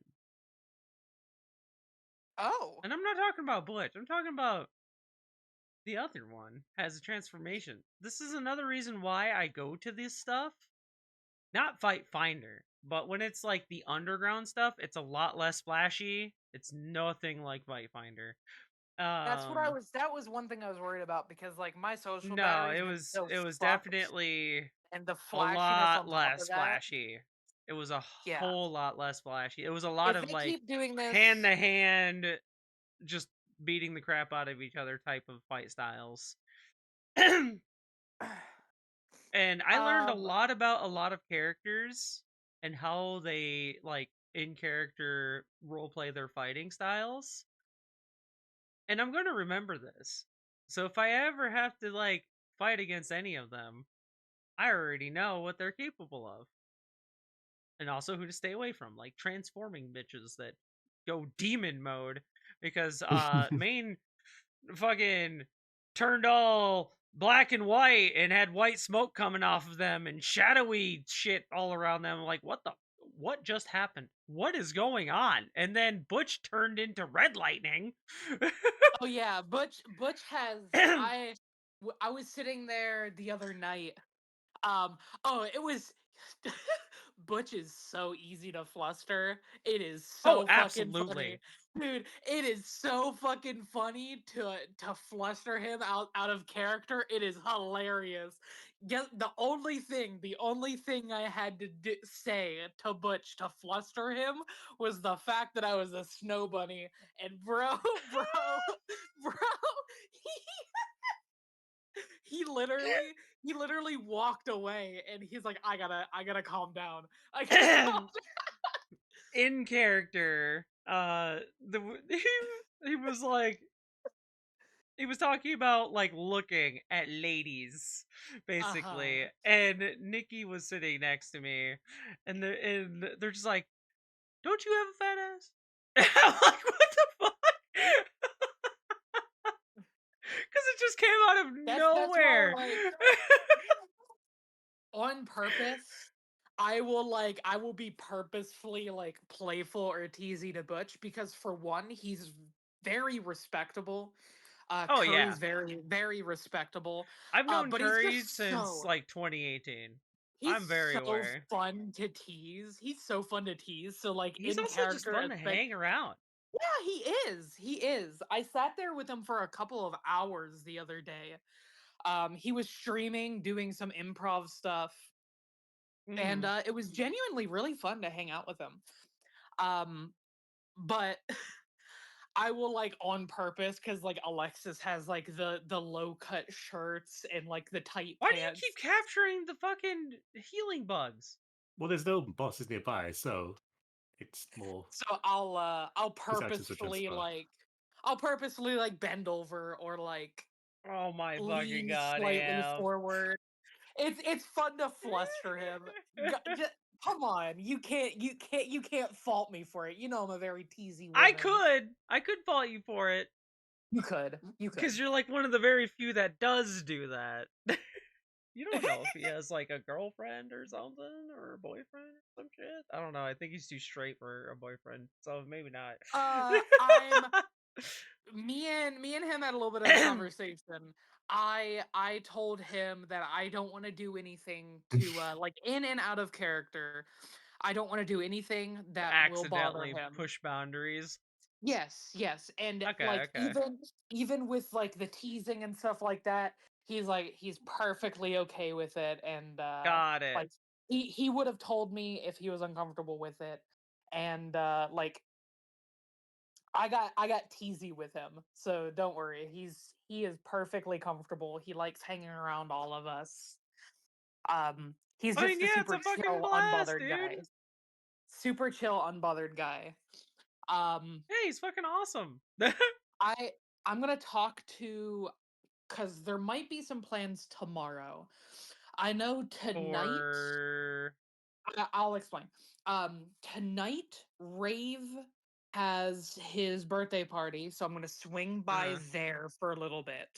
Oh. And I'm not talking about Butch. I'm talking about the other one has a transformation. This is another reason why I go to this stuff. Not Fight Finder, but when it's like the underground stuff, it's a lot less flashy. It's nothing like Fight Finder. That's what that was one thing I was worried about because like my social No, battery's been so it was fucked, definitely and the a flashiness lot on top of less that. flashy. It was a Yeah. whole lot less flashy. It was a lot If of they like keep doing this, hand to hand, just beating the crap out of each other type of fight styles. And I learned a lot about a lot of characters and how they like in character role play their fighting styles. And I'm going to remember this. So if I ever have to like fight against any of them, I already know what they're capable of. And also who to stay away from, like transforming bitches that go demon mode because main fucking turned all black and white and had white smoke coming off of them and shadowy shit all around them. Like, what just happened? What is going on? And then Butch turned into Red Lightning. Oh yeah, Butch has I was sitting there the other night. Oh, it was Butch is so easy to fluster. It is Oh, so fucking funny. absolutely. Dude, it is so fucking funny to fluster him out of character. It is hilarious. The only thing I had to say to Butch to fluster him was the fact that I was a snow bunny. And bro, he literally walked away and he's like, I gotta calm down. I gotta calm down. In character, he was like, he was talking about like looking at ladies basically, and Nikki was sitting next to me, and they're just like, don't you have a fat ass? And I'm like, what the fuck? Because it just came out of nowhere. That's why, on purpose, I will be purposefully like playful or teasy to Butch because for one, he's very respectable. Oh, Curry's yeah. very, very respectable. I've known But Curry he's just since so like 2018. he's I'm very so aware. fun to tease. He's so fun to tease. So like He's in also just character, fun to hang around. yeah, he is. He is. I sat there with him for a couple of hours the other day. He was streaming, doing some improv stuff, and it was genuinely really fun to hang out with him. But I will like on purpose because like Alexis has like the low cut shirts and like the tight Why pants. do you keep capturing the fucking healing bugs? Well, there's no bosses nearby, so it's more. So I'll It's active to purposefully transfer. like I'll purposefully like bend over or like Oh my fucking lean god, slightly Am. forward. It's fun to fluster him. Come on, you can't fault me for it. You know I'm a very teasy woman. I could fault you for it You could. because you're like one of the very few that does do that. You don't know if he has like a girlfriend or something or a boyfriend or some shit. I don't know. I think he's too straight for a boyfriend, so maybe not. Me and him had a little bit of a conversation. I told him that I don't want to do anything to like in and out of character. I don't want to do anything that will bother Accidentally him. push boundaries. Yes, and Okay, like okay. even with like the teasing and stuff like that, he's perfectly okay with it, and Got it. like he would have told me if he was uncomfortable with it, and like I got teasy with him, so don't worry. He is perfectly comfortable. He likes hanging around all of us. He's I just mean, a yeah, it's super a fucking chill, blast, unbothered dude. guy. Super chill, unbothered guy. Hey, he's fucking awesome. I'm gonna talk to because there might be some plans tomorrow. I know tonight. Or I'll explain. Tonight, Rave has his birthday party, so I'm gonna swing by there for a little bit,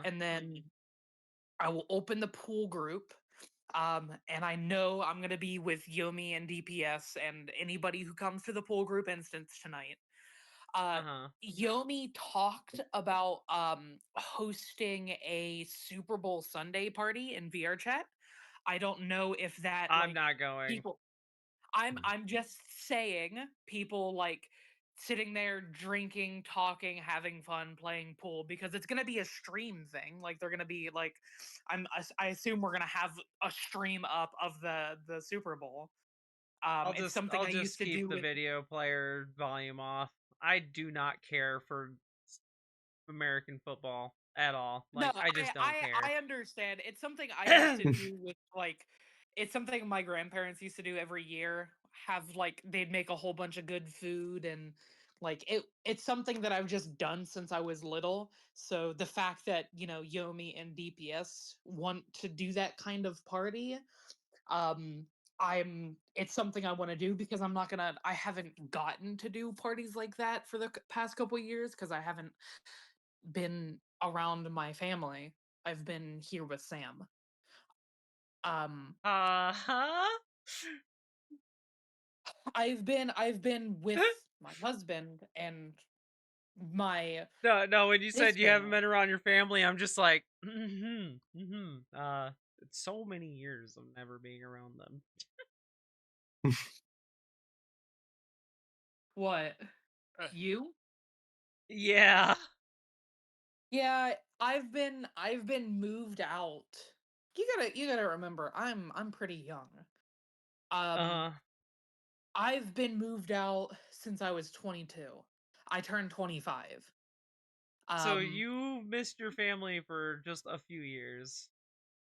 and then I will open the pool group. And I know I'm gonna be with Yomi and DPS and anybody who comes to the pool group instance tonight. Uh-huh. Yomi talked about hosting a Super Bowl Sunday party in VR chat. I don't know if that I'm not going. people I'm just saying people like sitting there drinking, talking, having fun, playing pool because it's going to be a stream thing. Like they're going to be like I assume we're going to have a stream up of the Super Bowl. It's something I'll I used just to keep do the with video player volume off. I do not care for American football at all. No, Like I just don't care. I understand. It's something I used to do with like it's something my grandparents used to do every year. Have like they'd make a whole bunch of good food and like it's something that I've just done since I was little. So the fact that, Yomi and DPS want to do that kind of party, um it's something I want to do because I haven't gotten to do parties like that for the past couple years because I haven't been around my family. I've been here with Sam. Uh-huh. I've been with my husband and my No, when you his said you haven't family. been around your family, I'm just like, it's so many years of never being around them. What? Uh. You? Yeah. Yeah, I've been moved out. You gotta remember, I'm pretty young. Um, Uh, I've been moved out since I was 22. I turned 25. so Um, you missed your family for just a few years.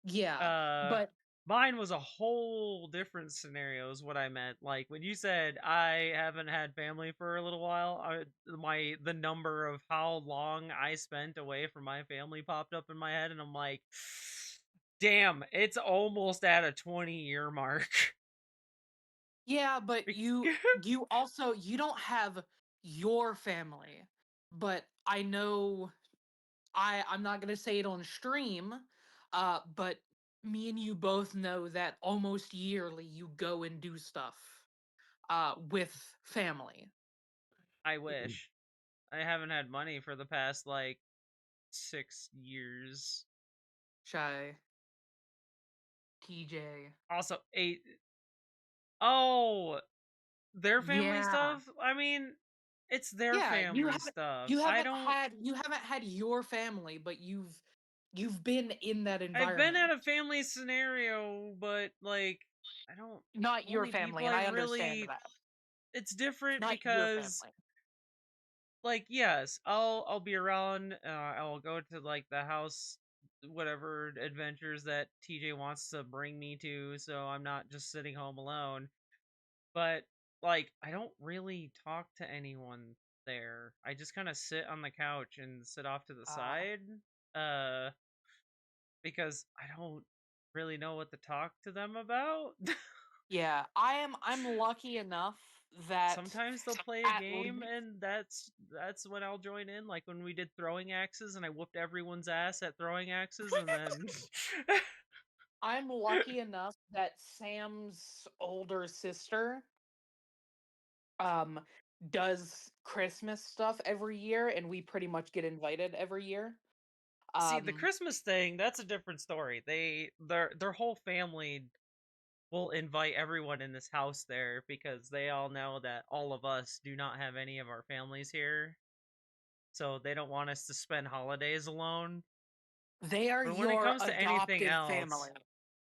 yeah, Uh, but Mine was a whole different scenario is what I meant. Like when you said I haven't had family for a little while, the number of how long I spent away from my family popped up in my head and I'm like, damn, it's almost at a 20-year mark. yeah, but you also you don't have your family. But I know I'm not gonna say it on stream, but me and you both know that almost yearly you go and do stuff with family. I wish. I haven't had money for the past like 6 years. Shy, TJ. Also, 8. Oh, their family Yeah. stuff? I mean, it's their Yeah, family stuff. you I haven't don't. had you haven't had your family, but you've been in that I've been at environment. a family scenario, but like, I don't. Not your Only family, people and I've I understand really. that. It's It's different not your because, family. like, yes, I'll be around. I'll go to like the house, whatever adventures that TJ wants to bring me to, so I'm not just sitting home alone. But like I don't really talk to anyone there. I just kind of sit on the couch and sit off to the Uh, side uh because I don't really know what to talk to them about. yeah, I'm lucky enough that Sometimes they'll play a at game least and that's when I'll join in, like when we did throwing axes and I whooped everyone's ass at throwing axes and then I'm lucky enough that Sam's older sister um does Christmas stuff every year and we pretty much get invited every year. See, the Um Christmas thing, that's a different story. Their whole family will invite everyone in this house there because they all know that all of us do not have any of our families here. So they don't want us to spend holidays alone. they are But when it your comes to anything adoptive else, family.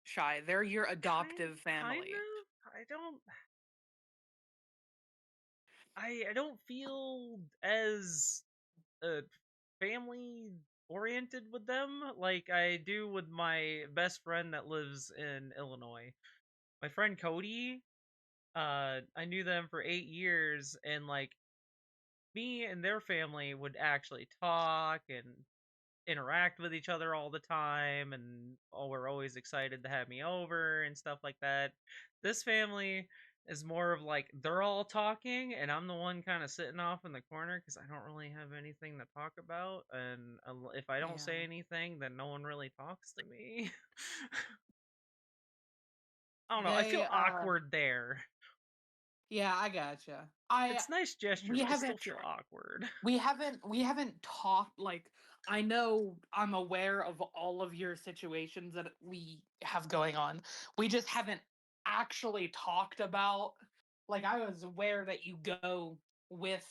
Shy, they're your adoptive kind family. of, I don't feel as family oriented with them like I do with my best friend that lives in Illinois. My friend Cody, I knew them for 8 years and like me and their family would actually talk and interact with each other all the time and were always excited to have me over and stuff like that. This family is more of like they're all talking and I'm the one kind of sitting off in the corner because I don't really have anything to talk about, and if I don't say Yeah. anything then no one really talks to me. I don't know, I They feel awkward there. yeah, I gotcha. It's nice gesture, we but I still haven't feel awkward. we haven't talked, like, I know I'm aware of all of your situations that we have going on. We just haven't actually talked about, like, I was aware that you go with,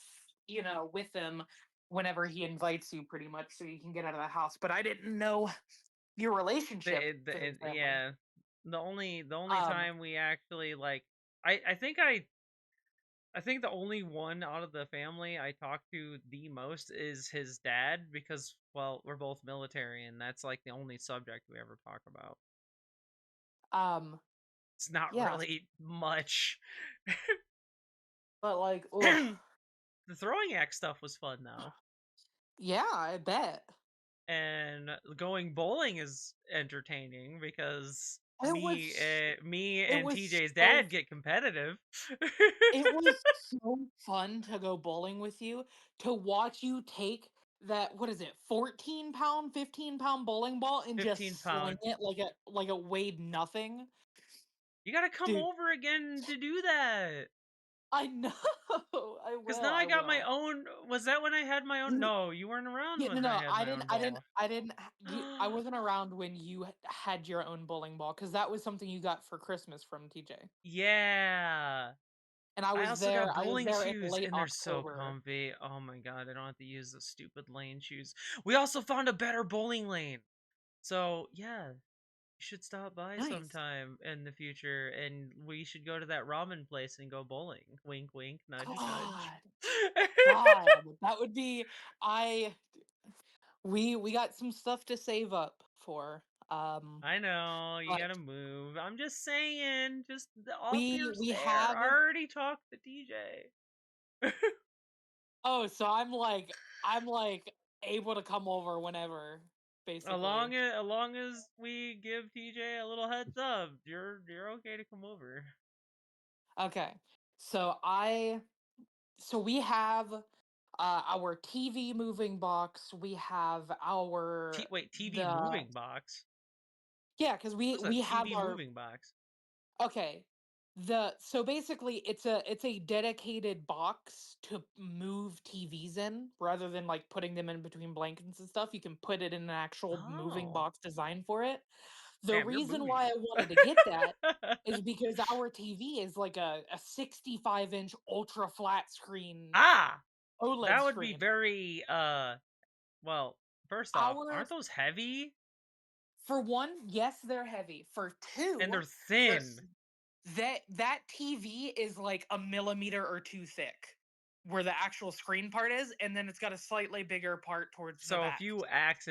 with him whenever he invites you, pretty much, so you can get out of the house, but I didn't know your relationship to his family. Yeah, the only Um time we actually like, I think I think the only one out of the family I talk to the most is his dad, because, well, we're both military and that's like the only subject we ever talk about. um It's not yeah, really much. but like, ugh, The throwing axe stuff was fun though. yeah, I bet. And going bowling is entertaining because It was me it and was TJ's so dad get competitive. it was so fun to go bowling with you, to watch you take that, what is it, 14-pound, 15-pound bowling ball and 15 just sling pound. it like it weighed nothing. You gotta come Dude, over again to do that. I know. Cause now I I got my will. own. Was that when I had my own? N- No, you weren't around Yeah, no, when I no, had my own ball. I wasn't around when you had your own bowling ball, because that was something you got for Christmas from TJ. Yeah. And I also got I was bowling there in shoes, late and they're so October. comfy. Oh my god, I don't have to use the stupid lane shoes. We also found a better bowling lane. So yeah, you should stop by Nice. sometime in the future, and we should go to that ramen place and go bowling. Wink, wink, nudge, nudge. God. God, that would be I we got some stuff to save up for. I know you But gotta move. I'm just saying, just all fears we there. have I already talked to DJ. oh, so I'm like able to come over whenever, basically. Along as we give TJ a little heads up, you're okay to come over. Okay. So we have our TV moving box, we have our Wait, TV the moving box? yeah, because What's a we have TV our moving box? okay. So basically it's a dedicated box to move TVs in, rather than like putting them in between blankets and stuff. You can put it in an actual moving Oh, box designed for it. The damn, you're reason why bougie. I wanted to get that is because our TV is like a 65-inch ultra flat screen Ah, OLED that would be screen. very well, first off, Our aren't those heavy? For one, yes, they're heavy. For And two, they're there's thin. that TV is like a millimeter or two thick, where the actual screen part is, and then it's got a slightly bigger part towards the So if back. you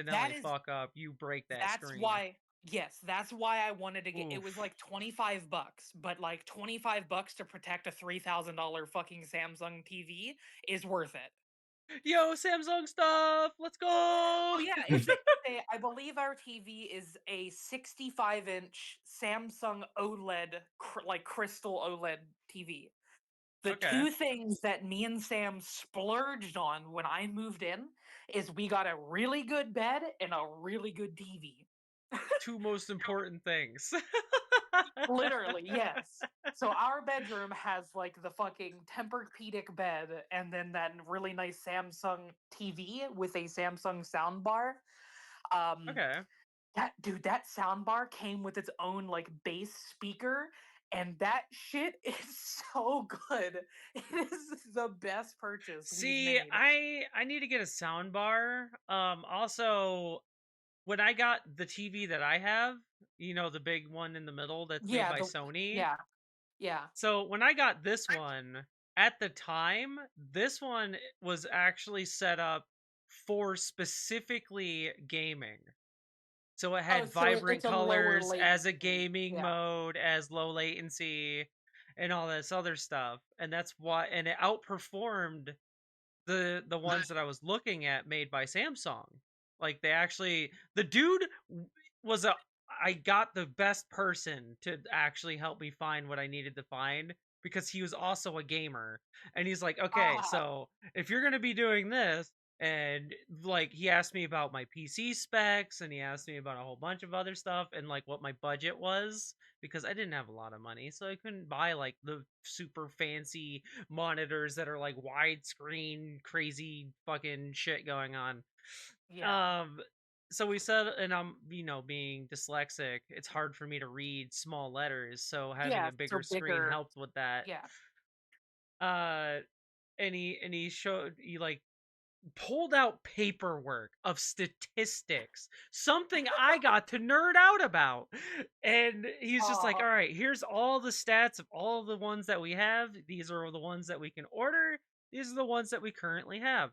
That accidentally is fuck up, you break that that's screen. why Yes, that's why I wanted to get it. Was Oof. like $25, but like $25 to protect a $3,000 fucking Samsung TV is worth it. Yo, Samsung stuff. Let's Oh go. yeah, I believe our TV is a 65-inch Samsung OLED, like crystal OLED TV. The Okay. two things that me and Sam splurged on when I moved in is we got a really good bed and a really good TV. Two most important things. Literally, yes. So our bedroom has like the fucking Tempur-Pedic bed, and then that really nice Samsung TV with a Samsung soundbar. Um, Okay. that soundbar came with its own like bass speaker, and that shit is so good. It is the best purchase we've See, made. I need to get a sound bar. Also, when I got the TV that I have, you know, the big one in the middle that's made Yeah, by Sony. yeah, yeah. So when I got this one, at the time, this one was actually set up for specifically gaming. So it Oh, had so vibrant it's a lower colors as a latency. gaming Yeah. mode, as low latency, and all this other stuff. And that's why, and it outperformed the ones that I was looking at made by Samsung. Like they actually, the dude was a, I got the best person to actually help me find what I needed to find, because he was also a gamer. And he's like, okay, Ah, so if you're going to be doing this, and like he asked me about my PC specs, and he asked me about a whole bunch of other stuff, and like what my budget was, because I didn't have a lot of money, so I couldn't buy like the super fancy monitors that are like widescreen, crazy fucking shit going on. Yeah. So we said, and I'm, being dyslexic, it's hard for me to read small letters, so having Yeah. a bigger So screen bigger. helped with that. Yeah. And he showed, he like pulled out paperwork of statistics, something I got to nerd out about. And he's just like, Aw. all right, here's all the stats of all the ones that we have. These are the ones that we can order. These are the ones that we currently have.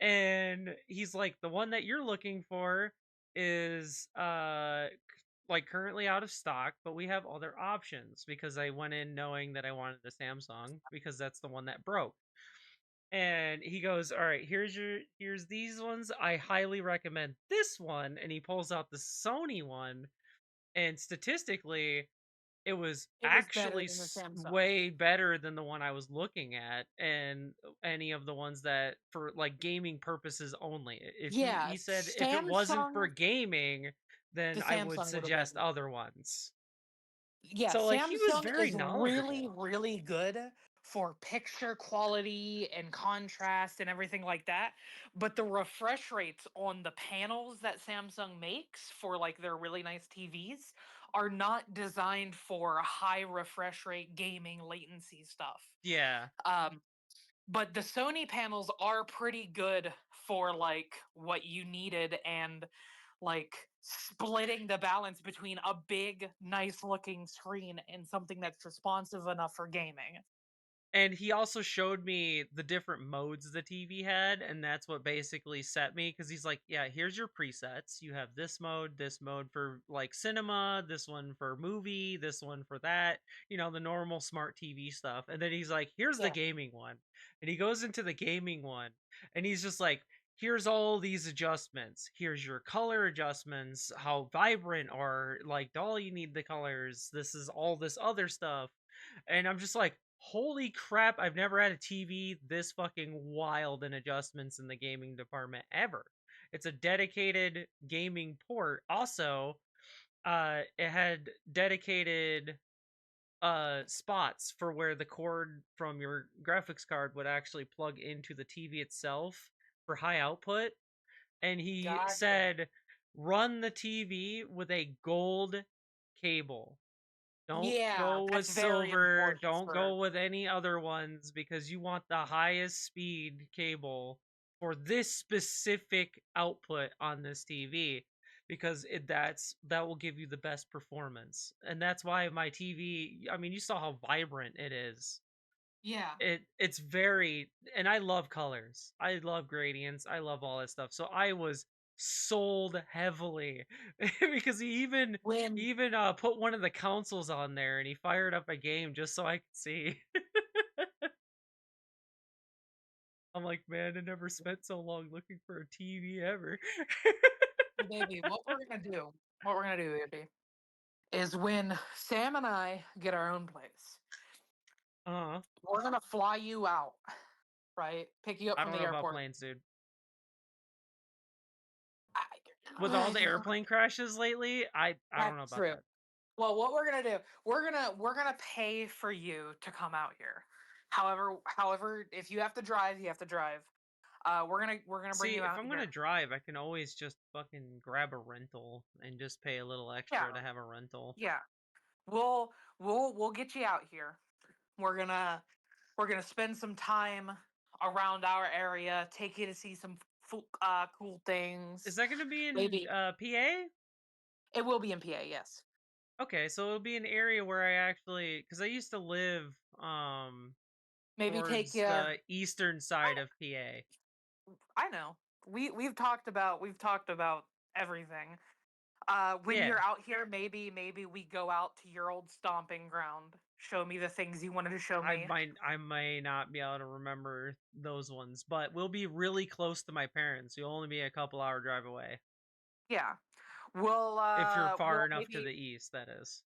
And he's like, the one that you're looking for is like currently out of stock, but we have other options, because I went in knowing that I wanted the Samsung because that's the one that broke. And he goes, all right, here's these ones, I highly recommend this one. And he pulls out the Sony one, and statistically it was It was better actually than the Samsung. way better than the one I was looking at, and any of the ones that for like gaming purposes only. Yeah. He said if it wasn't for Samsung. gaming, then The I would Samsung would have suggest been. other ones. Yeah, So like he was Samsung very is really, knowledgeable. really good for picture quality and contrast and everything like that. But the refresh rates on the panels that Samsung makes for like their really nice TVs are not designed for high refresh rate gaming latency stuff. Yeah. But the Sony panels are pretty good for like what you needed, and like splitting the balance between a big, nice looking screen and something that's responsive enough for gaming. And he also showed me the different modes the TV had, and that's what basically set me, because he's like, yeah, here's your presets. You have this mode for like cinema, this one for movie, this one for that, the normal smart TV stuff. And then he's like, here's the Yeah. gaming one. And he goes into the gaming one, and he's just like, here's all these adjustments. Here's your color adjustments, how vibrant or like dull you need the colors. This is all this other stuff. And I'm just like, holy crap, I've never had a TV this fucking wild in adjustments in the gaming department ever. It's a dedicated gaming port. Also, it had dedicated spots for where the cord from your graphics card would actually plug into the TV itself for high output. And he Gotcha. said, run the TV with a gold cable. Don't Yeah, go with that's very silver. important Don't for. go with any other ones, because you want the highest speed cable for this specific output on this TV, because that will give you the best performance. And that's why my TV, I mean, you saw how vibrant it is. Yeah. It's very, and I love colors. I love gradients. I love all that stuff. So I was sold heavily because he even When put one of the consoles on there, and he fired up a game just so I could see. I'm like, man, I never spent so long looking for a TV ever. baby, what we're gonna do, baby, is when Sam and I get our own place, Uh-huh. we're gonna fly you out, right? Pick you up I from don't the know about airport. planes, dude. With With all the airplane crashes lately, I don't know That's about true. that. Well, what we're gonna do, we're gonna pay for you to come out here. However, if you have to drive, you have to drive. We're gonna bring See, you if out I'm here. gonna drive, I can always just fucking grab a rental and just pay a little extra to have a rental. Yeah, we'll get you out here. We're gonna spend some time around our area, take you to see some cool things. Is that gonna be in Maybe PA? it will be in PA. Yes. Okay, so it'll be an area where I actually, because I used to live Maybe take towards you. the eastern side of PA. I know. We've talked about everything. When Yeah. you're out here, maybe we go out to your old stomping ground. Show me the things you wanted to show me. I may not be able to remember those ones, but we'll be really close to my parents. You'll only be a couple hour drive away. Yeah. We'll If you're far we'll enough to maybe- the east, that is.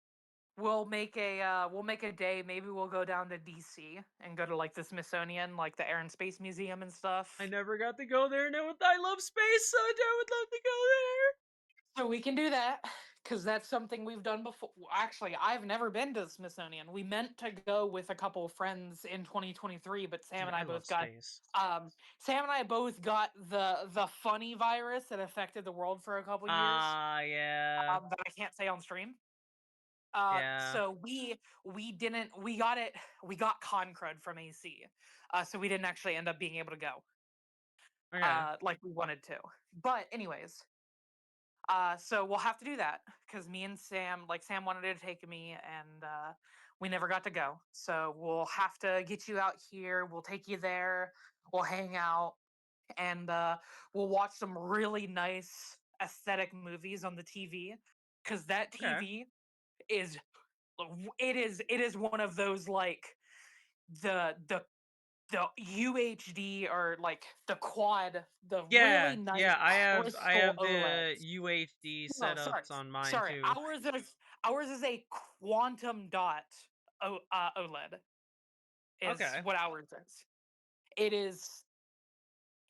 We'll make a day. Maybe we'll go down to DC and go to like the Smithsonian, like the Air and Space Museum and stuff. I never got to go there, and I love space, so I would love to go there. So we can do that. because that's something we've done before. Actually, I've never been to the Smithsonian. We meant to go with a couple of friends in 2023, but Sam and I I love both got space. the funny virus that affected the world for a couple years. Yeah. That I can't say on stream. Yeah. So we got con crud from AC. So we didn't actually end up being able to go Okay. like we wanted to. But anyways, so we'll have to do that because me and Sam, like Sam wanted to take me, and we never got to go. So we'll have to get you out here. We'll take you there. We'll hang out, and we'll watch some really nice aesthetic movies on the TV because that Okay. TV is it is one of those like the UHD or like the quad, the Yeah, really nice yeah. I have crystal the OLEDs. UHD No, sorry, setups on mine sorry. too. Ours is a quantum dot OLED. Is Okay. what ours is. It is.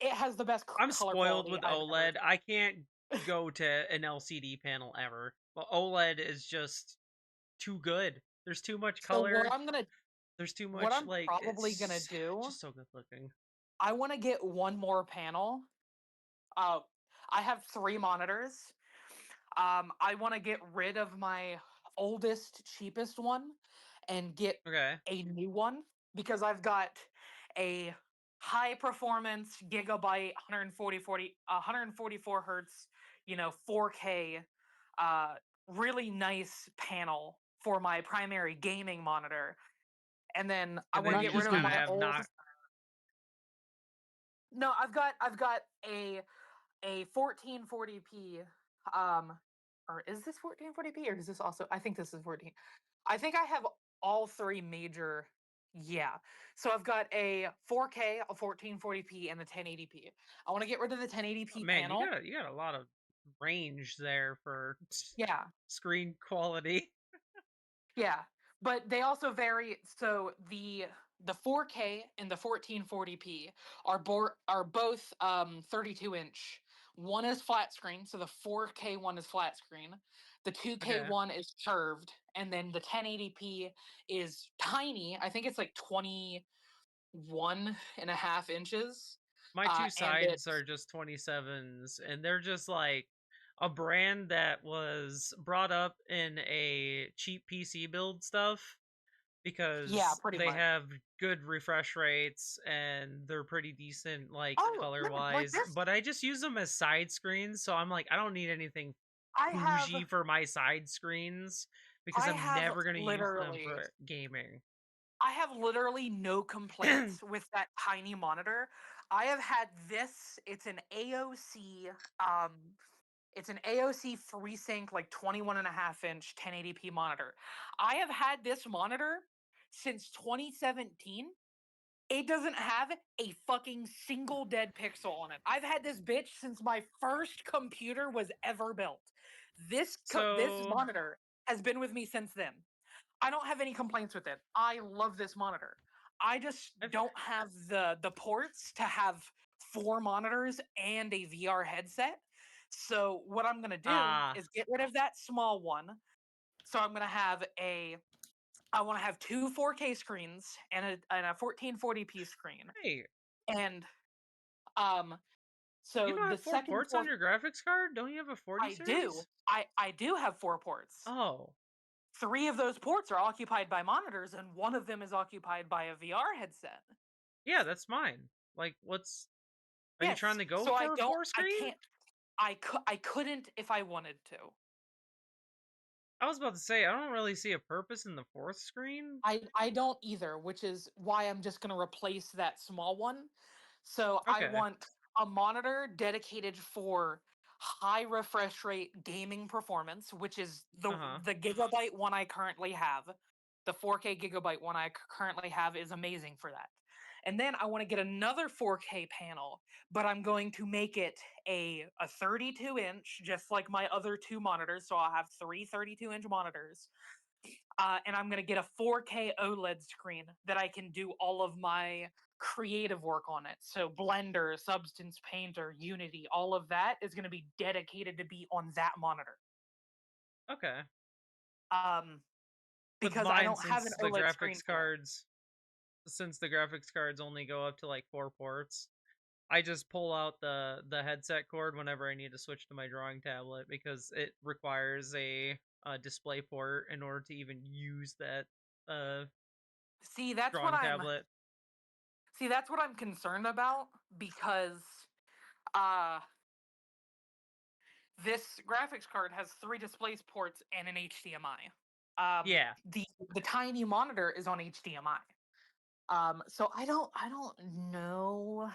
It has the best I'm color spoiled quality with I've ever OLED. I can't go to an LCD panel ever. But OLED is just too good. There's too much So color. There's too what much I'm like probably gonna it's do, just so good looking. I want to get one more panel. Uh, I have 3 monitors. I want to get rid of my oldest, cheapest one and get Okay. a new one because I've got a high performance gigabyte 144 hertz, 4K, really nice panel for my primary gaming monitor. And then I And want then to you get rid just of kind of my have old. not. No, I've got a 1440p or is this 1440p or is this also, I think this is 14. I think I have all 3 major. Yeah. So I've got a 4K, a 1440p, and the 1080p. I want to get rid of the 1080p Man, panel. you got a lot of range there for Yeah. screen quality. Yeah. But they also vary. So the 4K and the 1440p are both 32-inch. One is flat screen, so the 4K one is flat screen. The 2K Okay. one is curved, and then the 1080p is tiny. I think it's like 21.5 inches. My two And sides it's are just 27s, and they're just like a brand that was brought up in a cheap PC build stuff yeah, because pretty they much. have good refresh rates and they're pretty decent like Oh, color yeah, like wise, this. but I just use them as side screens, so I'm like I don't need anything I have bougie for my side screens because I I'm have never going to use them literally for gaming. I have literally no complaints with that tiny monitor. I have had this. Um, it's an AOC FreeSync like 21.5 inch 1080p monitor. I have had this monitor since 2017. It doesn't have a fucking single dead pixel on it. I've had this bitch since my first computer was ever built. This So monitor has been with me since then. I don't have any complaints with it. I love this monitor. I just I've don't have the ports to have 4 monitors and a VR headset. So what I'm gonna do ah is get rid of that small one. So I'm gonna have I want to have 2 4K screens and a 1440p screen. hey, And um you so don't the have 4 second ports on your graphics card? Don't you have a 40 I do. series? I do have 4 ports. Oh, 3 of those ports are occupied by monitors, and one of them is occupied by a VR headset. yeah, that's mine. Like, what's are you trying Yes, to go so for a 4 I screen? can't, I couldn't if I wanted to. I was about to say I don't really see a purpose in the 4th screen. I don't either, which is why I'm just gonna replace that small one. So I Okay. want a monitor dedicated for high refresh rate gaming performance, which is Uh-huh. the gigabyte one I currently have. The 4K gigabyte one I currently have is amazing for that. And then I want to get another 4K panel, but I'm going to make it a 32-inch, just like my other 2 monitors. So I'll have 3 32-inch monitors. And I'm going to get a 4K OLED screen that I can do all of my creative work on it. So Blender, Substance Painter, Unity, all of that is going to be dedicated to be on that monitor. Okay. Um, With because I mine, don't have an since the OLED screen graphics for that. cards, since the graphics cards only go up to like 4 ports, I just pull out the headset cord whenever I need to switch to my drawing tablet because it requires a display port in order to even use that See, that's what drawing I'm tablet. see that's what I'm concerned about because uh this graphics card has 3 display ports and an HDMI. Yeah. The tiny monitor is on HDMI. So I don't know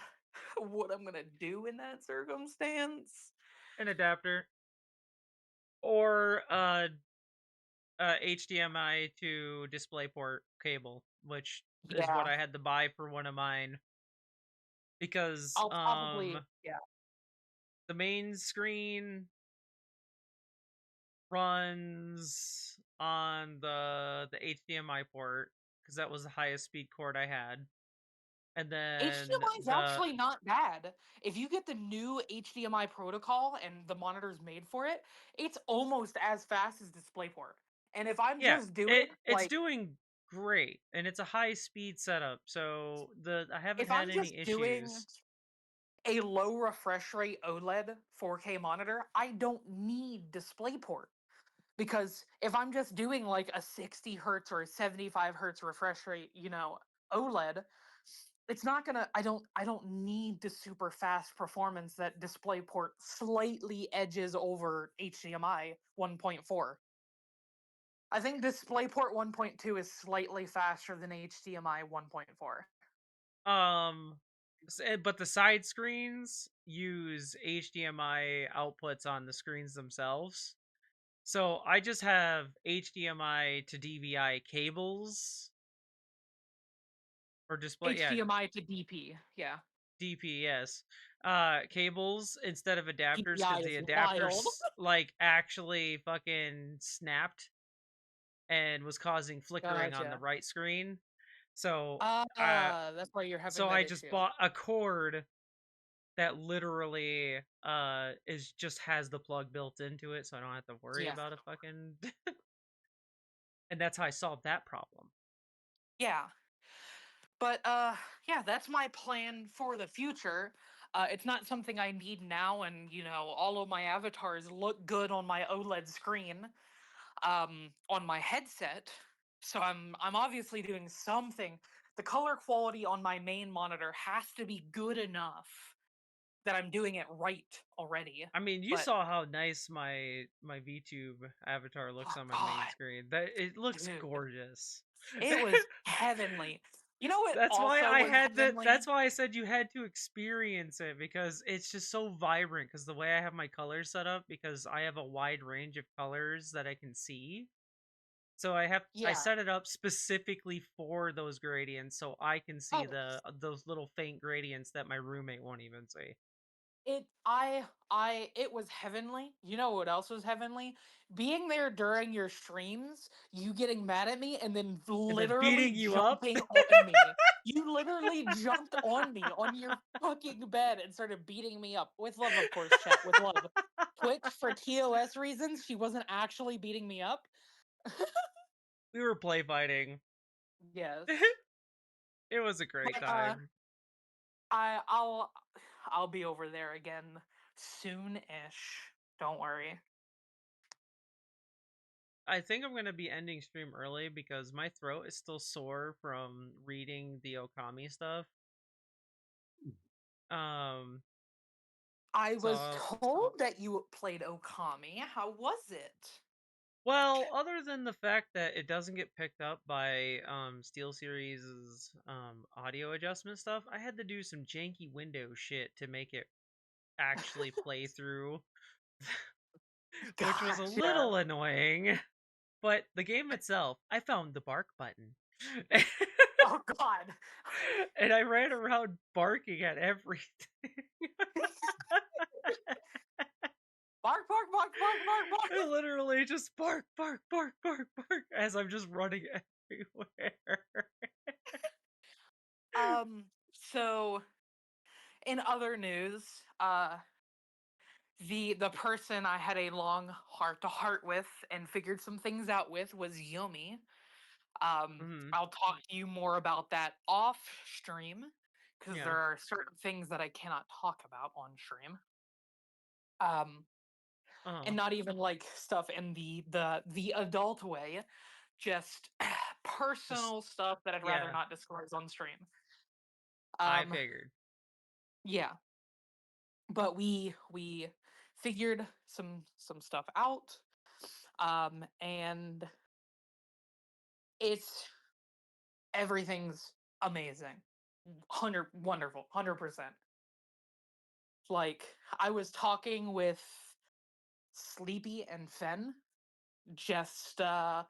what I'm gonna do in that circumstance. An adapter or HDMI to DisplayPort cable, which is what Yeah, I had to buy for one of mine because I'll probably the main screen runs on the HDMI port because that was the highest speed cord I had. And then HDMI is actually not bad. If you get the new HDMI protocol and the monitor's made for it, it's almost as fast as DisplayPort. And if I'm yeah, just doing it's doing great and it's a high speed setup. So I haven't if had I'm any just doing issues. a low refresh rate OLED 4K monitor, I don't need DisplayPort. Because if I'm just doing like a 60 hertz or a 75 hertz refresh rate, OLED, it's not gonna I don't need the super fast performance that DisplayPort slightly edges over HDMI 1.4. I think DisplayPort 1.2 is slightly faster than HDMI 1.4. But the side screens use HDMI outputs on the screens themselves. So I just have HDMI to DVI cables or display, yeah, HDMI to DP, yeah. DP, yes. Cables instead of adapters because DPI the is wild. adapters like actually fucking snapped and was causing flickering on the Gotcha. right screen. So That's why you're having that I just issue. bought a cord that literally is just has the plug built into it, so I don't have to worry Yeah. about a fucking and that's how I solved that problem. Yeah. But yeah, that's my plan for the future. It's not something I need now, and all of my avatars look good on my OLED screen, on my headset. So I'm obviously doing something. The color quality on my main monitor has to be good enough that I'm doing it right already. I mean, you But saw how nice my VTube avatar looks oh on my main god, screen. That it looks dude, gorgeous. it was heavenly. You know what That's why also I was had to. heavenly? That's why I said you had to experience it because it's just so vibrant. Because the way I have my colors set up, because I have a wide range of colors that I can see. So I Yeah. set it up specifically for those gradients, so I can see Oh, those little faint gradients that my roommate won't even see. it was heavenly. You know what else was heavenly? Being there during your streams, you getting mad at me and then And then literally beating you up. jumping on me. You literally jumped on me on your fucking bed and started beating me up. With love, of course, chat, with love. Twitch, for TOS reasons, she wasn't actually beating me up. We were play fighting. Yes. It was a great But time. I'll be over there again soon-ish. Don't worry. I think I'm gonna be ending stream early because my throat is still sore from reading the Okami stuff. Um, I was so told that you played Okami. How was it? well, other than the fact that it doesn't get picked up by SteelSeries's audio adjustment stuff, I had to do some janky Windows shit to make it actually play through, which was a Gotcha. little annoying. But the game itself, I found the bark button. Oh god. And I ran around barking at everything. Bark, bark, bark, bark, bark, I bark. literally just bark, bark, bark, bark, bark as I'm just running everywhere. So in other news, the person I had a long heart to heart with and figured some things out with was Yomi. Mhm. I'll talk to you more about that off stream because Yeah. there are certain things that I cannot talk about on stream. And Uh-huh. not even like stuff in the adult way, just personal stuff that I'd rather yeah. not disclose on stream. I figured. Yeah, but we figured some stuff out, and it's everything's amazing, wonderful, 100%. Like I was talking with Sleepy and Fen just a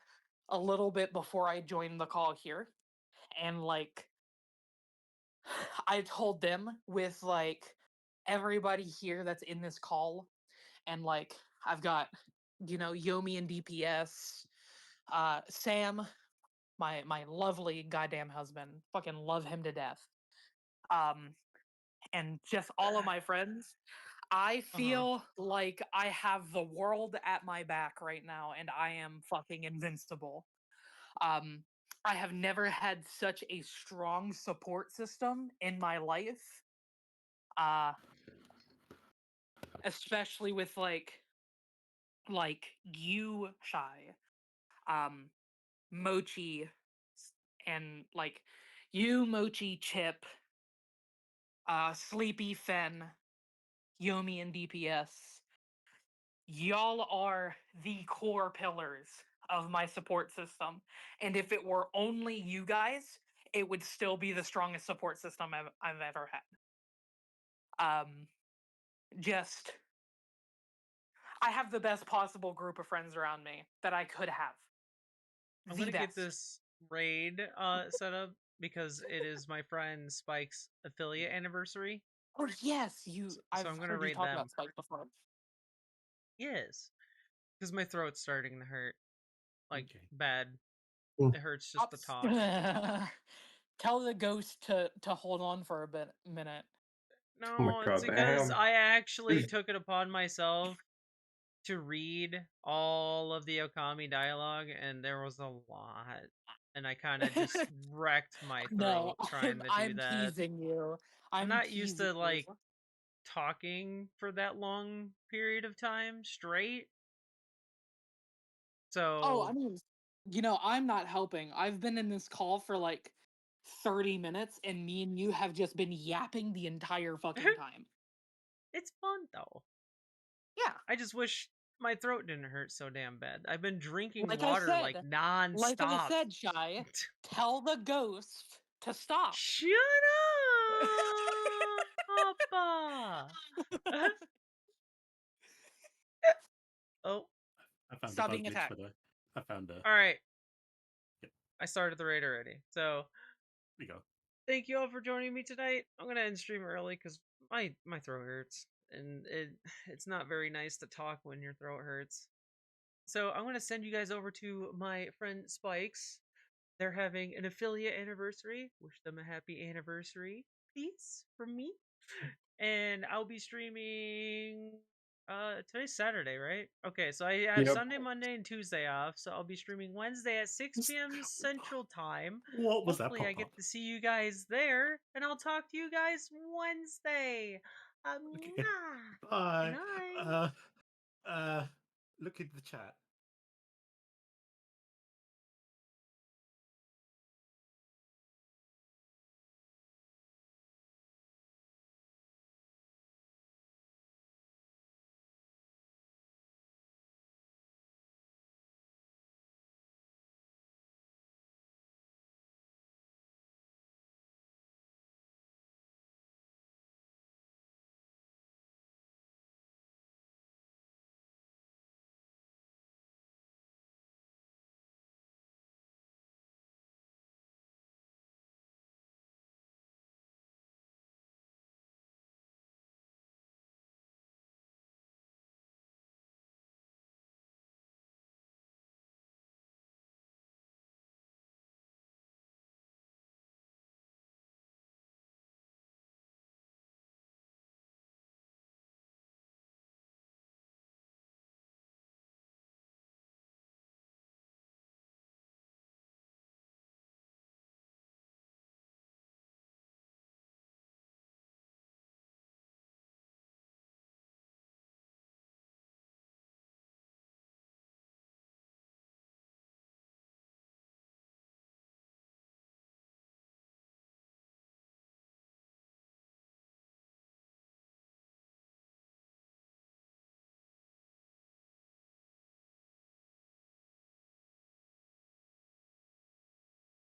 little bit before I joined the call here, and like I told them with like everybody here that's in this call, and like I've got Yomi and DPS, Sam, my lovely goddamn husband, fucking love him to death, and just all of my friends. I feel like I have the world at my back right now, and I am fucking invincible. Um, I have never had such a strong support system in my life. Uh, especially with like you, Shy, um, Mochi, and like you, Mochi, Chip, Sleepy, Fen, Yomi, and DPS. Y'all are the core pillars of my support system, and if it were only you guys, it would still be the strongest support system I've ever had. Just I have the best possible group of friends around me that I could have. I'm The gonna get best. this raid set up because it is my friend Spike's affiliate anniversary. Oh yes, you. So I've I'm gonna heard you raid talk them. about Spike before. Yes, because my throat's starting to hurt, like Okay. bad. Mm. It hurts just to talk. Tell the ghost to hold on for a minute. Oh my No, it's god, because damn. I actually took it upon myself to read all of the Okami dialogue, and there was a lot, and I kind of just wrecked my No, throat trying to do I'm that. teasing you. I'm not used teasing to you. like talking for that long period of time straight. Oh, So I mean, I'm not helping. I've been in this call for like 30 minutes, and me and you have just been yapping the entire fucking time. it's fun though. Yeah. I just wish my throat didn't hurt so damn bad. I've been drinking Like water I like said, nonstop. Shy, tell the ghost to stop. Shut up, Papa. Oh, I found Stop the bug being glitch attacked. for the. I found a. all right. Yep. I started the raid already. So We go. thank you all for joining me tonight. I'm gonna end stream early because my throat hurts, and it's not very nice to talk when your throat hurts. So I'm gonna send you guys over to my friend Spike's. They're having an affiliate anniversary. Wish them a happy anniversary, please, from me. And I'll be streaming. Today's Saturday, right? Okay, so I have Yep. Sunday, Monday, and Tuesday off. So I'll be streaming Wednesday at 6 p.m. Central Time. What was that Hopefully, I pop get up? to see you guys there, and I'll talk to you guys Wednesday. Okay. Mwah. Bye. Good night. Look in the chat.